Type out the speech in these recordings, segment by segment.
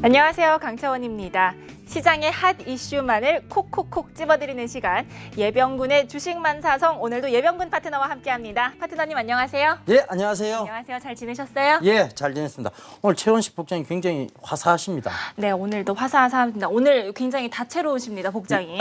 안녕하세요. 강채원입니다. 시장의 핫 이슈만을 콕콕콕 찝어드리는 시간, 예병군의 주식만사성. 오늘도 예병군 파트너와 함께합니다. 파트너님 안녕하세요. 예, 안녕하세요. 안녕하세요. 잘 지내셨어요? 예, 잘 지냈습니다. 오늘 최원식 복장이 굉장히 화사하십니다. 네, 오늘도 화사합니다. 오늘 굉장히 다채로우십니다, 복장이.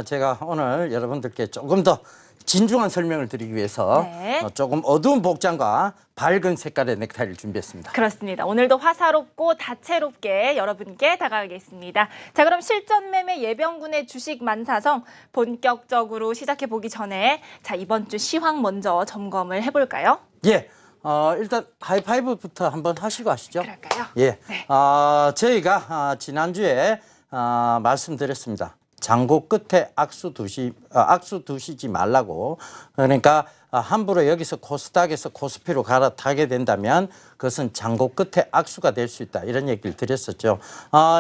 제가 오늘 여러분들께 조금 더 진중한 설명을 드리기 위해서 네. 조금 어두운 복장과 밝은 색깔의 넥타이를 준비했습니다. 그렇습니다. 오늘도 화사롭고 다채롭게 여러분께 다가가겠습니다. 자, 그럼 실전 매매 예병군의 주식 만사성 본격적으로 시작해 보기 전에 이번 주 시황 먼저 점검을 해볼까요? 예, 일단 하이파이브부터 한번 하시고 하시죠. 그럴까요? 예, 네. 저희가 지난주에 말씀드렸습니다. 장고 끝에 악수 두시지 말라고. 그러니까 함부로 여기서 코스닥에서 코스피로 갈아타게 된다면 그것은 장고 끝에 악수가 될 수 있다, 이런 얘기를 드렸었죠.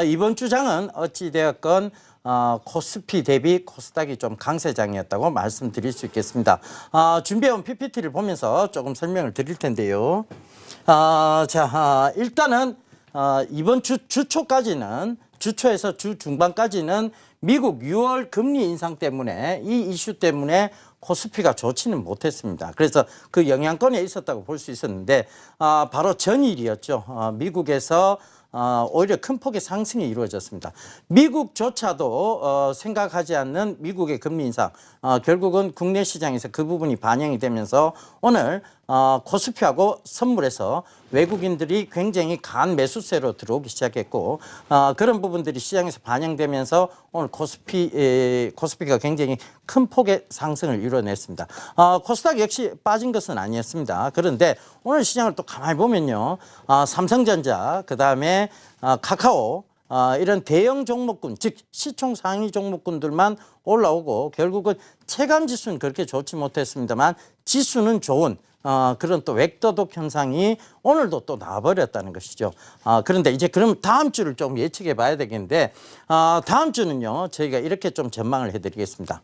이번 주장은 어찌되었건 코스피 대비 코스닥이 좀 강세장이었다고 말씀드릴 수 있겠습니다. 준비해온 PPT를 보면서 조금 설명을 드릴 텐데요. 일단은 이번 주초까지는, 주초에서 주 중반까지는 미국 6월 금리 인상 때문에, 이 이슈 때문에 코스피가 좋지는 못했습니다. 그래서 그 영향권에 있었다고 볼 수 있었는데, 바로 전일이었죠. 미국에서 오히려 큰 폭의 상승이 이루어졌습니다. 미국조차도 생각하지 않는 미국의 금리 인상, 결국은 국내 시장에서 그 부분이 반영이 되면서 오늘 코스피하고 선물에서 외국인들이 굉장히 강한 매수세로 들어오기 시작했고, 그런 부분들이 시장에서 반영되면서 오늘 코스피가 굉장히 큰 폭의 상승을 이뤄냈습니다. 코스닥 역시 빠진 것은 아니었습니다. 그런데 오늘 시장을 또 가만히 보면요, 삼성전자, 그다음에 카카오, 이런 대형 종목군, 즉 시총 상위 종목군들만 올라오고, 결국은 체감 지수는 그렇게 좋지 못했습니다만 지수는 좋은 그런 또 웩도독 현상이 오늘도 또 나와버렸다는 것이죠. 그런데 이제 그럼 다음 주를 좀 예측해 봐야 되겠는데, 다음 주는요, 저희가 이렇게 좀 전망을 해드리겠습니다.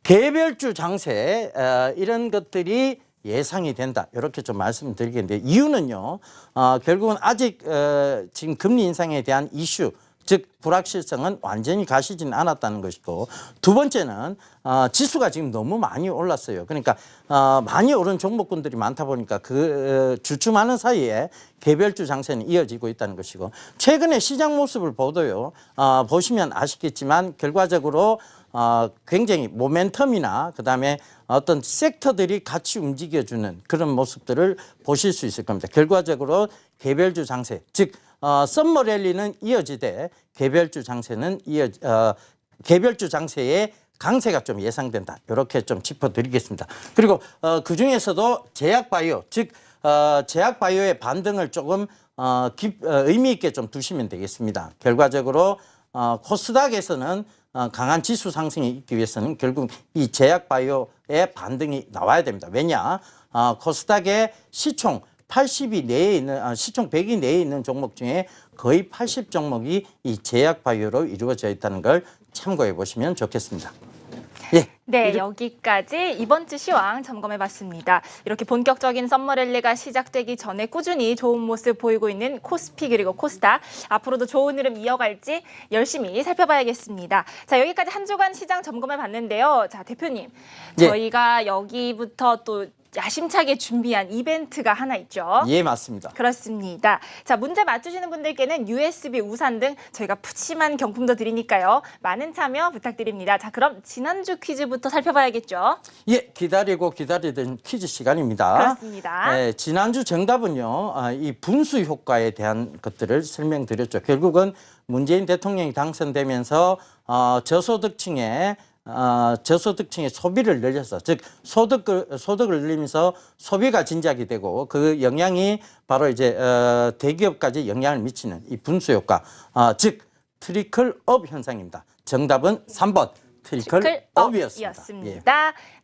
개별주 장세, 이런 것들이 예상이 된다, 이렇게 좀 말씀드리겠는데, 이유는요, 결국은 아직 지금 금리 인상에 대한 이슈, 즉 불확실성은 완전히 가시지는 않았다는 것이고, 두 번째는 지수가 지금 너무 많이 올랐어요. 그러니까 많이 오른 종목군들이 많다 보니까 그 주춤하는 사이에 개별주 장세는 이어지고 있다는 것이고, 최근에 시장 모습을 보도요, 보시면 아시겠지만 결과적으로 굉장히 모멘텀이나 그다음에 어떤 섹터들이 같이 움직여주는 그런 모습들을 보실 수 있을 겁니다. 결과적으로 개별주 장세, 즉 썸머 랠리는 이어지되 개별주 장세는 개별주 장세의 강세가 좀 예상된다, 이렇게 좀 짚어드리겠습니다. 그리고 그 중에서도 제약바이오, 즉 제약바이오의 반등을 조금 의미 있게 좀 두시면 되겠습니다. 결과적으로 코스닥에서는 강한 지수 상승이 있기 위해서는 결국 이 제약바이오의 반등이 나와야 됩니다. 왜냐? 코스닥의 시총 80이 내에 있는, 시총 100이 내에 있는 종목 중에 거의 80 종목이 이 제약바이오로 이루어져 있다는 걸 참고해 보시면 좋겠습니다. 예. 네, 여기까지 이번 주 시황 점검해봤습니다. 이렇게 본격적인 썸머랠리가 시작되기 전에 꾸준히 좋은 모습 보이고 있는 코스피 그리고 코스닥, 앞으로도 좋은 흐름 이어갈지 열심히 살펴봐야겠습니다. 자, 여기까지 한 주간 시장 점검해봤는데요. 자, 대표님, 예. 저희가 여기부터 또 야심차게 준비한 이벤트가 하나 있죠. 예, 맞습니다. 그렇습니다. 자, 문제 맞추시는 분들께는 USB 우산 등 저희가 푸짐한 경품도 드리니까요, 많은 참여 부탁드립니다. 자, 그럼 지난주 퀴즈부터 살펴봐야겠죠. 예, 기다리던 퀴즈 시간입니다. 그렇습니다. 예, 지난주 정답은요, 이 분수 효과에 대한 것들을 설명드렸죠. 결국은 문재인 대통령이 당선되면서 저소득층의 소비를 늘려서, 즉 소득을 늘리면서 소비가 진작이 되고, 그 영향이 바로 이제 대기업까지 영향을 미치는 이 분수 효과, 즉 트리클업 현상입니다. 정답은 3번 트리클업이었습니다. 예.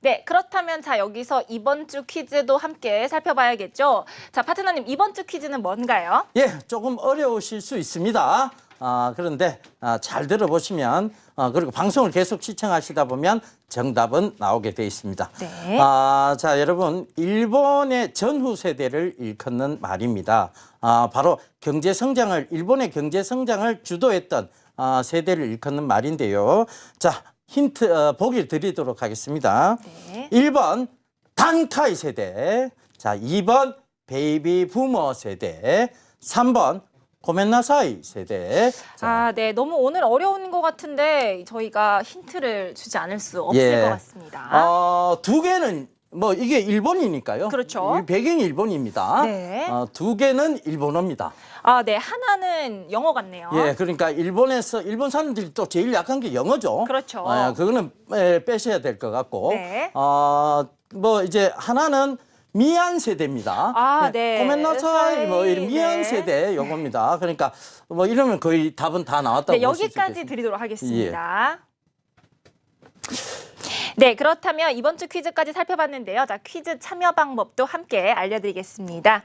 네, 그렇다면 자, 여기서 이번 주 퀴즈도 함께 살펴봐야겠죠. 자, 파트너님, 이번 주 퀴즈는 뭔가요? 예, 조금 어려우실 수 있습니다. 그런데 잘 들어보시면 그리고 방송을 계속 시청하시다 보면 정답은 나오게 돼 있습니다. 네. 자, 여러분, 일본의 전후 세대를 일컫는 말입니다. 바로 일본의 경제 성장을 주도했던 세대를 일컫는 말인데요. 자, 힌트 보기 드리도록 하겠습니다. 네. 1번 단카이 세대, 자, 2번 베이비 부머 세대, 3번 고멘나사이 세대. 자, 네. 너무 오늘 어려운 것 같은데 저희가 힌트를 주지 않을 수 없을 예. 것 같습니다. 두 개는 뭐 이게 일본이니까요. 그렇죠. 배경이 일본입니다. 네. 두 개는 일본어입니다. 네. 하나는 영어 같네요. 예, 그러니까 일본 사람들이 또 제일 약한 게 영어죠. 그렇죠. 그거는 빼셔야 될 것 같고. 네. 뭐 이제 하나는 미얀 세대입니다. 네. 고멘나사이 뭐 이런 미얀 네. 세대 요겁니다. 그러니까 뭐 이러면 거의 답은 다 나왔다고 네, 볼 수 여기까지 있겠습니다. 드리도록 하겠습니다. 네, 그렇다면 이번 주 퀴즈까지 살펴봤는데요. 자, 퀴즈 참여 방법도 함께 알려드리겠습니다.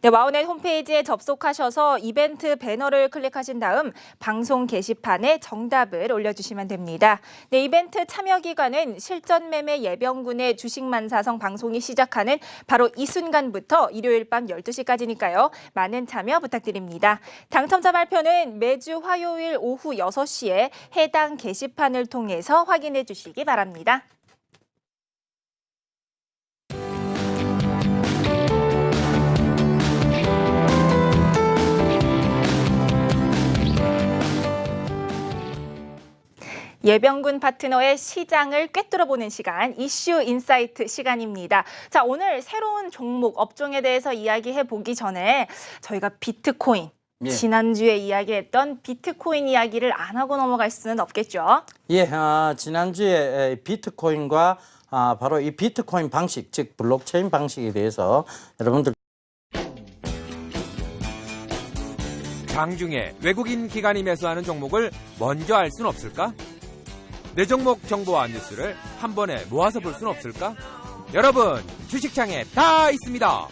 네, 와우넷 홈페이지에 접속하셔서 이벤트 배너를 클릭하신 다음 방송 게시판에 정답을 올려주시면 됩니다. 네, 이벤트 참여 기간은 실전 매매 예병군의 주식만사성 방송이 시작하는 바로 이 순간부터 일요일 밤 12시까지니까요. 많은 참여 부탁드립니다. 당첨자 발표는 매주 화요일 오후 6시에 해당 게시판을 통해서 확인해 주시기 바랍니다. 예병군 파트너의 시장을 꿰뚫어보는 시간, 이슈 인사이트 시간입니다. 자, 오늘 새로운 종목, 업종에 대해서 이야기해보기 전에 저희가 비트코인, 예. 지난주에 이야기했던 비트코인 이야기를 안 하고 넘어갈 수는 없겠죠? 예, 지난주에 비트코인과 바로 이 비트코인 방식, 즉 블록체인 방식에 대해서 여러분들 장중에 외국인 기관이 매수하는 종목을 먼저 알 수는 없을까? 내 종목 정보와 뉴스를 한 번에 모아서 볼 수는 없을까? 여러분, 주식창에 다 있습니다.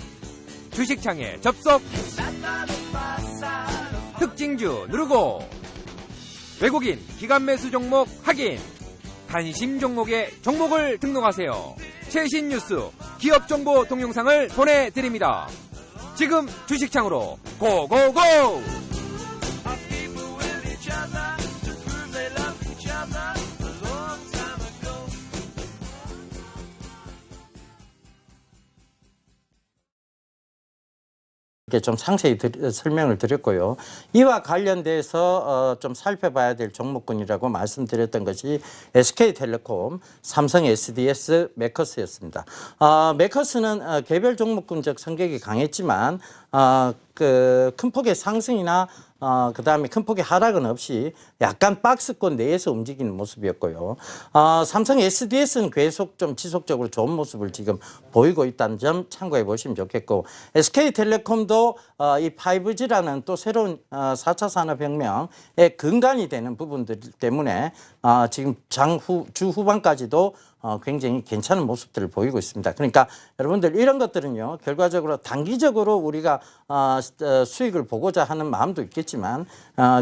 주식창에 접속, 특징주 누르고, 외국인 기관 매수 종목 확인, 관심 종목에 종목을 등록하세요. 최신 뉴스, 기업 정보 동영상을 보내드립니다. 지금 주식창으로 고고고! 이렇게 좀 상세히 설명을 드렸고요. 이와 관련돼서 좀 살펴봐야 될 종목군이라고 말씀드렸던 것이 SK텔레콤, 삼성 SDS, 메커스였습니다. 메커스는 개별 종목군적 성격이 강했지만 큰 폭의 상승이나 그다음에 큰 폭의 하락은 없이 약간 박스권 내에서 움직이는 모습이었고요. 삼성 SDS는 계속 좀 지속적으로 좋은 모습을 지금 보이고 있다는 점 참고해 보시면 좋겠고, SK텔레콤도 이 5G라는 또 새로운 4차 산업혁명의 근간이 되는 부분들 때문에 지금 주 후반까지도 굉장히 괜찮은 모습들을 보이고 있습니다. 그러니까 여러분들 이런 것들은요, 결과적으로 단기적으로 우리가 수익을 보고자 하는 마음도 있겠지만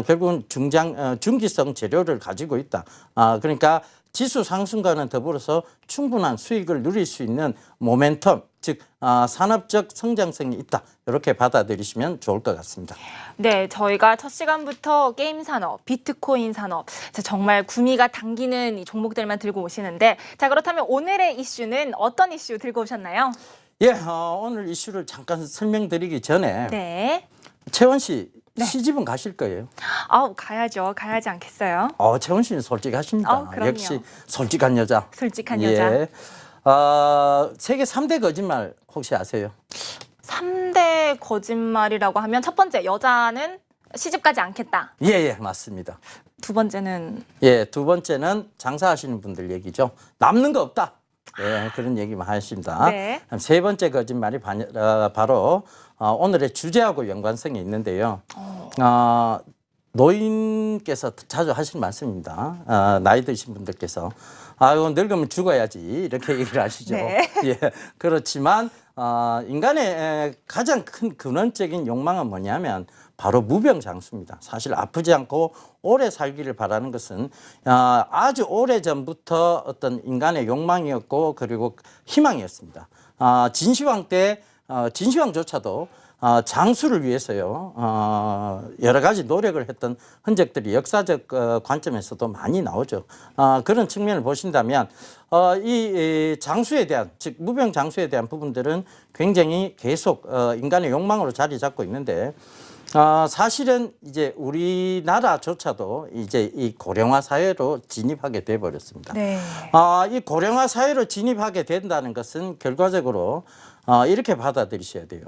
결국은 중기성 재료를 가지고 있다. 그러니까 지수 상승과는 더불어서 충분한 수익을 누릴 수 있는 모멘텀, 즉 산업적 성장성이 있다. 이렇게 받아들이시면 좋을 것 같습니다. 네, 저희가 첫 시간부터 게임 산업, 비트코인 산업, 정말 구미가 당기는 이 종목들만 들고 오시는데, 자, 그렇다면 오늘의 이슈는 어떤 이슈 들고 오셨나요? 예, 오늘 이슈를 잠깐 설명드리기 전에 네. 채원 씨 네. 시집은 가실 거예요? 가야죠. 가야지 않겠어요? 채원 씨는 솔직하십니다. 그럼요. 역시 솔직한 여자. 솔직한 여자. 예. 세계 3대 거짓말 혹시 아세요? 3대 거짓말이라고 하면 첫 번째, 여자는 시집가지 않겠다. 예, 맞습니다. 두 번째는 예, 두 번째는 장사하시는 분들 얘기죠. 남는 거 없다. 예, 그런 얘기만 하십니다. 네. 세 번째 거짓말이 바로 오늘의 주제하고 연관성이 있는데요. 노인께서 자주 하시는 말씀입니다. 나이 드신 분들께서 이거 늙으면 죽어야지 이렇게 얘기를 하시죠. 네. 예, 그렇지만 인간의 가장 큰 근원적인 욕망은 뭐냐면 바로 무병장수입니다. 사실 아프지 않고 오래 살기를 바라는 것은 아주 오래 전부터 어떤 인간의 욕망이었고 그리고 희망이었습니다. 진시황 때 진시황조차도 장수를 위해서요 여러 가지 노력을 했던 흔적들이 역사적 관점에서도 많이 나오죠. 그런 측면을 보신다면 이 장수에 대한 즉 무병 장수에 대한 부분들은 굉장히 계속 인간의 욕망으로 자리 잡고 있는데 사실은 이제 우리나라조차도 이제 이 고령화 사회로 진입하게 돼 버렸습니다. 네. 이 고령화 사회로 진입하게 된다는 것은 결과적으로 이렇게 받아들이셔야 돼요.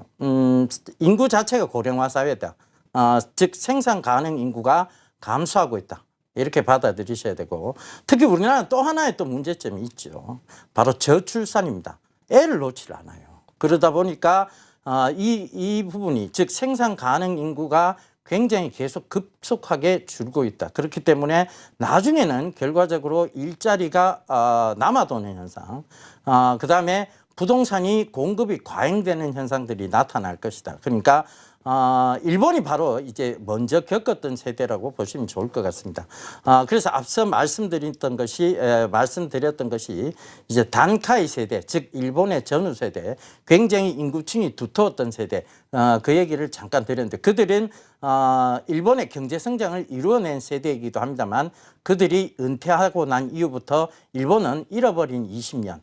인구 자체가 고령화 사회다. 즉 생산 가능 인구가 감소하고 있다. 이렇게 받아들이셔야 되고 특히 우리나라는 또 하나의 또 문제점이 있죠. 바로 저출산입니다. 애를 놓질 않아요. 그러다 보니까 이 부분이 즉 생산 가능 인구가 굉장히 계속 급속하게 줄고 있다. 그렇기 때문에 나중에는 결과적으로 일자리가 남아도는 현상, 그다음에 부동산이 공급이 과잉되는 현상들이 나타날 것이다. 그러니까 일본이 바로 이제 먼저 겪었던 세대라고 보시면 좋을 것 같습니다. 그래서 앞서 말씀드렸던 것이 이제 단카이 세대, 즉 일본의 전후 세대, 굉장히 인구층이 두터웠던 세대, 그 얘기를 잠깐 드렸는데 그들은 일본의 경제 성장을 이루어낸 세대이기도 합니다만 그들이 은퇴하고 난 이후부터 일본은 잃어버린 20년,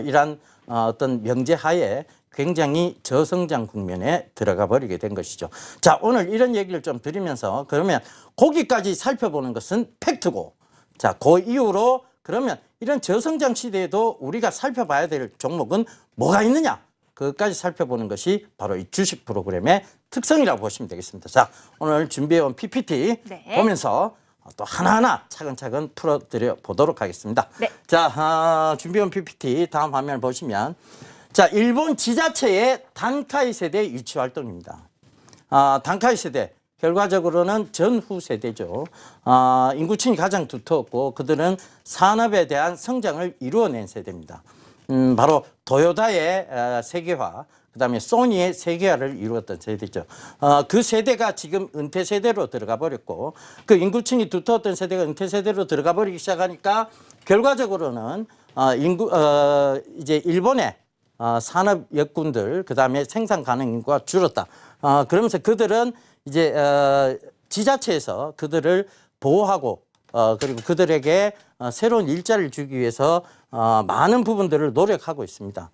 이란 어떤 명제하에 굉장히 저성장 국면에 들어가 버리게 된 것이죠. 자, 오늘 이런 얘기를 좀 드리면서 그러면 거기까지 살펴보는 것은 팩트고, 자, 그 이후로 그러면 이런 저성장 시대에도 우리가 살펴봐야 될 종목은 뭐가 있느냐? 그것까지 살펴보는 것이 바로 이 주식 프로그램의 특성이라고 보시면 되겠습니다. 자, 오늘 준비해온 PPT 네. 보면서 또 하나하나 차근차근 풀어드려 보도록 하겠습니다. 네. 자, 준비해온 PPT 다음 화면을 보시면 자, 일본 지자체의 단카이 세대 유치 활동입니다. 단카이 세대 결과적으로는 전후 세대죠. 인구층이 가장 두터웠고 그들은 산업에 대한 성장을 이루어낸 세대입니다. 바로 도요타의 세계화, 그다음에 소니의 세계화를 이루었던 세대죠. 그 세대가 지금 은퇴 세대로 들어가 버렸고 그 인구층이 두터웠던 세대가 은퇴 세대로 들어가 버리기 시작하니까 결과적으로는 이제 일본의 산업 역군들, 그다음에 생산 가능 인구가 줄었다. 그러면서 그들은 이제 지자체에서 그들을 보호하고 그리고 그들에게 새로운 일자리를 주기 위해서 많은 부분들을 노력하고 있습니다.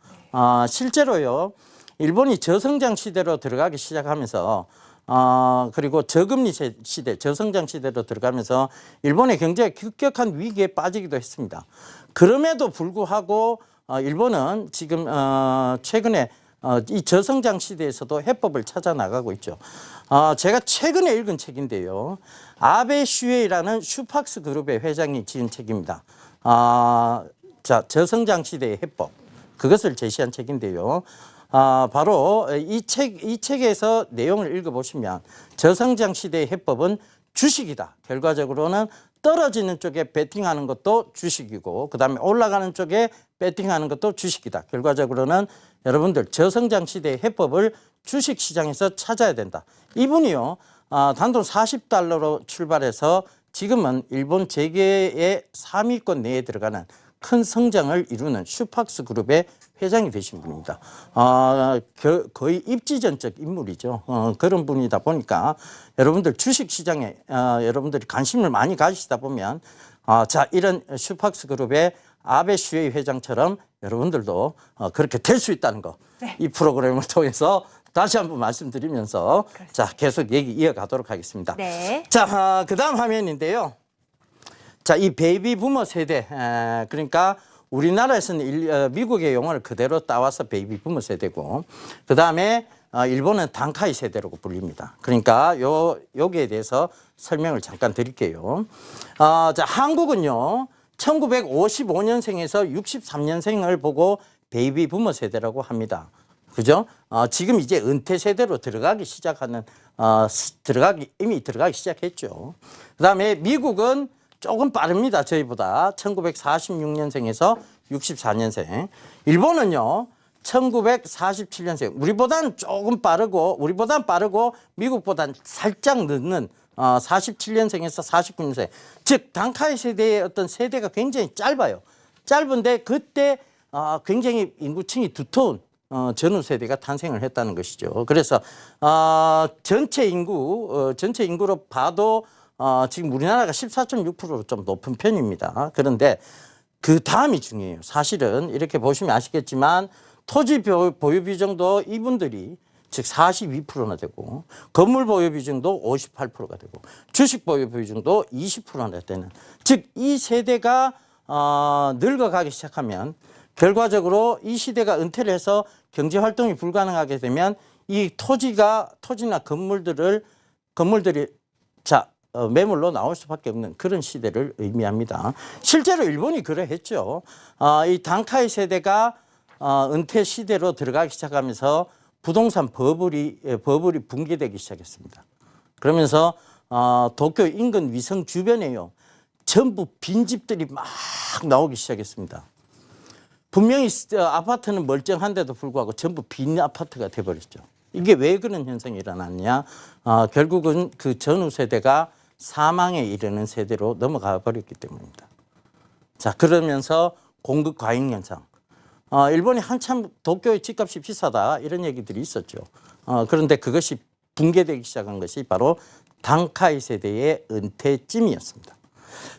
실제로요, 일본이 저성장 시대로 들어가기 시작하면서 그리고 저금리 시대, 저성장 시대로 들어가면서 일본의 경제가 급격한 위기에 빠지기도 했습니다. 그럼에도 불구하고 일본은 지금 최근에 이 저성장 시대에서도 해법을 찾아 나가고 있죠. 제가 최근에 읽은 책인데요. 아베 슈에이라는 슈팍스 그룹의 회장이 지은 책입니다. 자, 저성장 시대의 해법. 그것을 제시한 책인데요. 바로 이 책에서 내용을 읽어보시면 저성장 시대의 해법은 주식이다. 결과적으로는 떨어지는 쪽에 베팅하는 것도 주식이고 그다음에 올라가는 쪽에 베팅하는 것도 주식이다. 결과적으로는 여러분들 저성장 시대의 해법을 주식시장에서 찾아야 된다. 이분이요. 단돈 $40로 출발해서 지금은 일본 재계의 3위권 내에 들어가는 큰 성장을 이루는 슈팍스 그룹의 회장이 되신 분입니다. 거의 입지전적 인물이죠. 그런 분이다 보니까 여러분들 주식시장에 여러분들이 관심을 많이 가지시다 보면 자, 이런 슈팍스 그룹의 아베 슈에이 회장처럼 여러분들도 그렇게 될 수 있다는 거. 네. 이 프로그램을 통해서 다시 한번 말씀드리면서 자, 계속 얘기 이어가도록 하겠습니다. 네. 자, 그 다음 화면인데요. 자, 이 베이비 부머 세대, 그러니까 우리나라에서는 미국의 용어를 그대로 따와서 베이비 부머 세대고, 그 다음에 일본은 단카이 세대라고 불립니다. 그러니까 여기에 대해서 설명을 잠깐 드릴게요. 자, 한국은요, 1955년생에서 63년생을 보고 베이비 부머 세대라고 합니다. 그죠? 지금 이제 은퇴 세대로 들어가기 시작하는, 이미 들어가기 시작했죠. 그 다음에 미국은 조금 빠릅니다. 저희보다 1946년생에서 64년생. 일본은요, 1947년생. 우리보다는 빠르고 미국보다는 살짝 늦는 47년생에서 49년생. 즉 단카이 세대의 어떤 세대가 굉장히 짧아요. 짧은데 그때 굉장히 인구층이 두터운 전후 세대가 탄생을 했다는 것이죠. 그래서 전체 인구로 봐도 지금 우리나라가 14.6%로 좀 높은 편입니다. 그런데 그 다음이 중요해요. 사실은 이렇게 보시면 아시겠지만 토지 보유 비중도 이분들이 즉 42%나 되고 건물 보유 비중도 58%가 되고 주식 보유 비중도 20%나 되는 즉 이 세대가 늙어가기 시작하면 결과적으로 이 시대가 은퇴를 해서 경제 활동이 불가능하게 되면 이 토지나 건물들이 매물로 나올 수밖에 없는 그런 시대를 의미합니다. 실제로 일본이 그러했죠. 이 단카이 세대가 은퇴 시대로 들어가기 시작하면서 부동산 버블이 붕괴되기 시작했습니다. 그러면서 도쿄 인근 위성 주변에요. 전부 빈집들이 막 나오기 시작했습니다. 분명히 아파트는 멀쩡한데도 불구하고 전부 빈 아파트가 돼버렸죠. 이게 왜 그런 현상이 일어났냐? 결국은 그 전후 세대가 사망에 이르는 세대로 넘어가 버렸기 때문입니다. 자, 그러면서 공급 과잉 현상. 일본이 한참 도쿄의 집값이 비싸다 이런 얘기들이 있었죠. 그런데 그것이 붕괴되기 시작한 것이 바로 단카이 세대의 은퇴쯤이었습니다.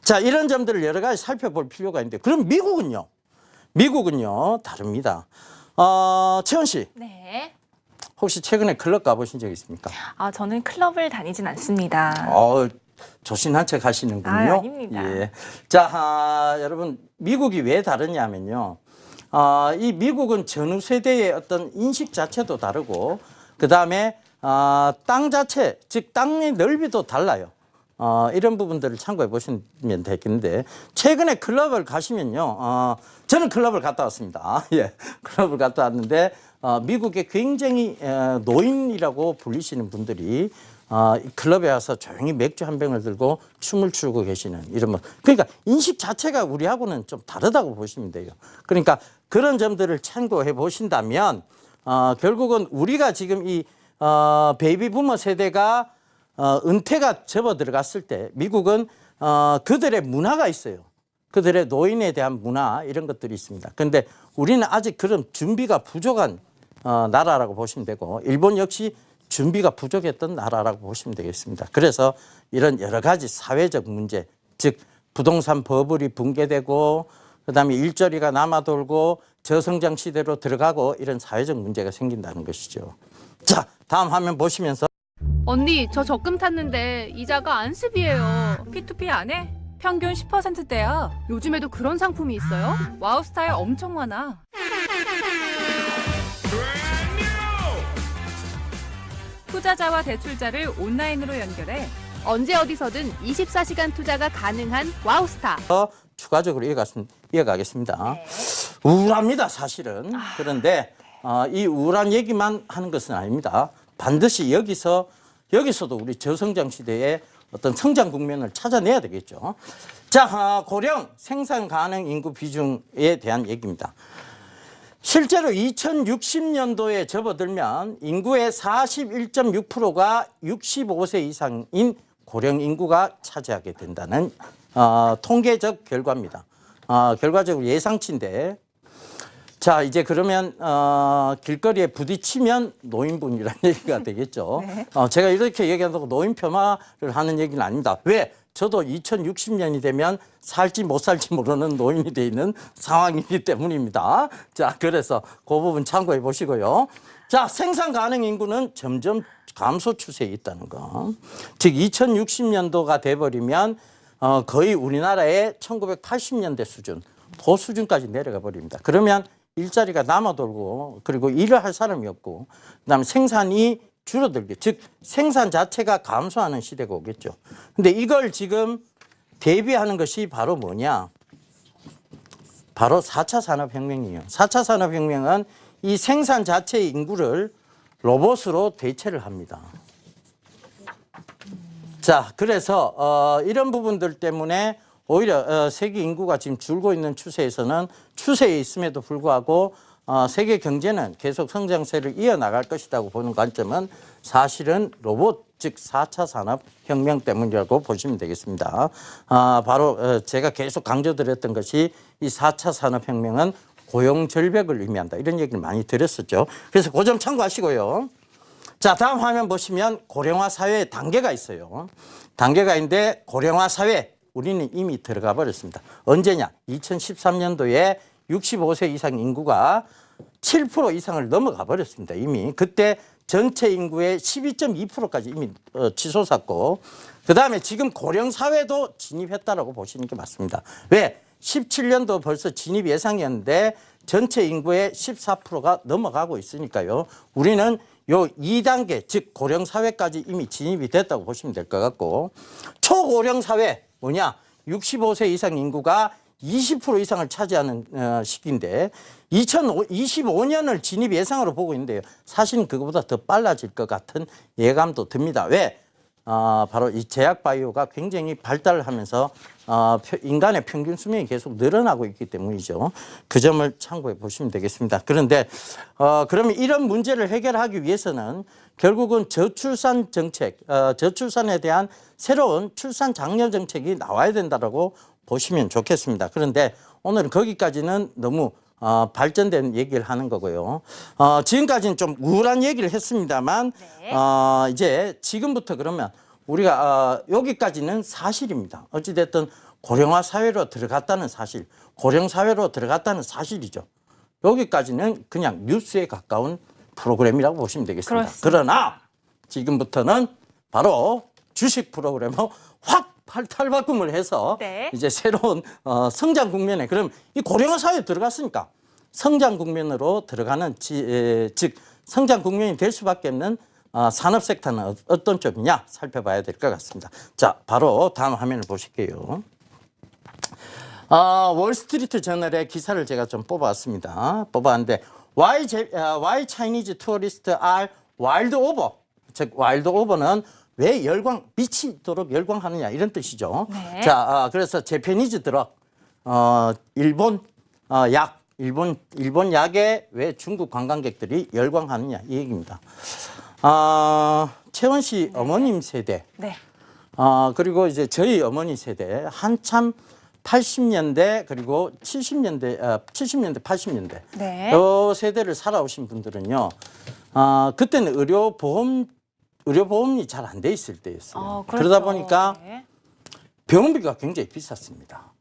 자, 이런 점들을 여러 가지 살펴볼 필요가 있는데 그럼 미국은요? 미국은요 다릅니다. 채원 씨. 네. 혹시 최근에 클럽 가보신 적 있습니까? 저는 클럽을 다니진 않습니다. 조신한 척 하시는군요. 아닙니다. 예. 자, 여러분 미국이 왜 다르냐면요. 이 미국은 전후 세대의 어떤 인식 자체도 다르고 그 다음에 땅 자체, 즉 땅의 넓이도 달라요. 이런 부분들을 참고해 보시면 되겠는데 최근에 클럽을 가시면요. 저는 클럽을 갔다 왔습니다. 예, 클럽을 갔다 왔는데 미국에 굉장히 노인이라고 불리시는 분들이 클럽에 와서 조용히 맥주 한 병을 들고 춤을 추고 계시는 이런 뭐 그러니까 인식 자체가 우리하고는 좀 다르다고 보시면 돼요. 그러니까 그런 점들을 참고해 보신다면 결국은 우리가 지금 이 베이비 부머 세대가 은퇴가 접어 들어갔을 때 미국은 그들의 문화가 있어요. 그들의 노인에 대한 문화 이런 것들이 있습니다. 그런데 우리는 아직 그런 준비가 부족한 나라라고 보시면 되고 일본 역시 준비가 부족했던 나라라고 보시면 되겠습니다. 그래서 이런 여러 가지 사회적 문제, 즉 부동산 버블이 붕괴되고 그다음에 일자리가 남아돌고 저성장 시대로 들어가고 이런 사회적 문제가 생긴다는 것이죠. 자, 다음 화면 보시면서 언니, 저 적금 탔는데 이자가 안습이에요. P2P 안 해? 평균 10%대야. 요즘에도 그런 상품이 있어요? 와우 스타일 엄청 많아. 투자자와 대출자를 온라인으로 연결해 언제 어디서든 24시간 투자가 가능한 와우스타. 추가적으로 이어가겠습니다. 우울합니다, 사실은. 그런데 이 우울한 얘기만 하는 것은 아닙니다. 반드시 여기서도 우리 저성장 시대의 어떤 성장 국면을 찾아내야 되겠죠. 자, 고령 생산 가능 인구 비중에 대한 얘기입니다. 실제로 2060년도에 접어들면 인구의 41.6%가 65세 이상인 고령 인구가 차지하게 된다는 통계적 결과입니다. 결과적으로 예상치인데 자, 이제 그러면 길거리에 부딪히면 노인분이라는 얘기가 되겠죠. 네. 제가 이렇게 얘기한다고 노인 폄하를 하는 얘기는 아닙니다. 왜? 저도 2060년이 되면 살지 못 살지 모르는 노인이 돼 있는 상황이기 때문입니다. 자, 그래서 그 부분 참고해 보시고요. 자, 생산 가능 인구는 점점 감소 추세에 있다는 거. 즉 2060년도가 돼버리면 거의 우리나라의 1980년대 수준, 그 수준까지 내려가 버립니다. 그러면 일자리가 남아돌고 그리고 일을 할 사람이 없고 그다음에 생산이 줄어들게, 즉 생산 자체가 감소하는 시대가 오겠죠. 근데 이걸 지금 대비하는 것이 바로 뭐냐? 바로 4차 산업혁명이에요. 4차 산업혁명은 이 생산 자체의 인구를 로봇으로 대체를 합니다. 자, 그래서 이런 부분들 때문에 오히려 세계 인구가 지금 줄고 있는 추세에서는 추세에 있음에도 불구하고 세계 경제는 계속 성장세를 이어나갈 것이라고 보는 관점은 사실은 로봇 즉 4차 산업혁명 때문이라고 보시면 되겠습니다. 바로 제가 계속 강조드렸던 것이 이 4차 산업혁명은 고용 절벽을 의미한다. 이런 얘기를 많이 드렸었죠. 그래서 그 점 참고하시고요. 자, 다음 화면 보시면 고령화 사회의 단계가 있어요. 단계가 있는데 고령화 사회 우리는 이미 들어가 버렸습니다. 언제냐? 2013년도에 65세 이상 인구가 7% 이상을 넘어가 버렸습니다. 이미 그때 전체 인구의 12.2%까지 이미 치솟았고 그다음에 지금 고령 사회도 진입했다라고 보시는 게 맞습니다. 왜? 17년도 벌써 진입 예상이었는데 전체 인구의 14%가 넘어가고 있으니까요. 우리는 요 2단계 즉 고령 사회까지 이미 진입이 됐다고 보시면 될 것 같고 초고령 사회 뭐냐? 65세 이상 인구가 20% 이상을 차지하는 시기인데 2025년을 진입 예상으로 보고 있는데요. 사실은 그거보다 더 빨라질 것 같은 예감도 듭니다. 왜? 바로 이 제약바이오가 굉장히 발달하면서 인간의 평균 수명이 계속 늘어나고 있기 때문이죠. 그 점을 참고해 보시면 되겠습니다. 그런데 그러면 이런 문제를 해결하기 위해서는 결국은 저출산 정책, 저출산에 대한 새로운 출산 장려 정책이 나와야 된다고 보시면 좋겠습니다. 그런데 오늘은 거기까지는 너무 발전된 얘기를 하는 거고요. 지금까지는 좀 우울한 얘기를 했습니다만 네. 이제 지금부터 그러면 우리가 여기까지는 사실입니다. 어찌됐든 고령화 사회로 들어갔다는 사실, 고령 사회로 들어갔다는 사실이죠. 여기까지는 그냥 뉴스에 가까운 프로그램이라고 보시면 되겠습니다. 그렇습니다. 그러나 지금부터는 바로 주식 프로그램으로 확 탈바꿈을 해서 네. 이제 새로운 성장 국면에 그럼 이 고령화 사회에 들어갔으니까 성장 국면으로 들어가는 즉 성장 국면이 될 수밖에 없는 산업 섹터는 어떤 쪽이냐 살펴봐야 될 것 같습니다. 자, 바로 다음 화면을 보실게요. 월스트리트 저널의 기사를 제가 좀 뽑아왔는데 Why Chinese tourists are wild over 즉 wild over는 왜 미치도록 열광하느냐 이런 뜻이죠. 네. 자, 그래서 재패니즈 드럭 일본 약에 왜 중국 관광객들이 열광하느냐 이 얘기입니다. 채원 씨 어머님 세대, 네. 그리고 이제 저희 어머니 세대 한참 80년대 그리고 70년대, 80년대 네. 요 세대를 살아오신 분들은요, 그때는 의료보험이 잘 안 돼 있을 때였어요. 그렇죠. 그러다 보니까 네. 병원비가 굉장히 비쌌습니다.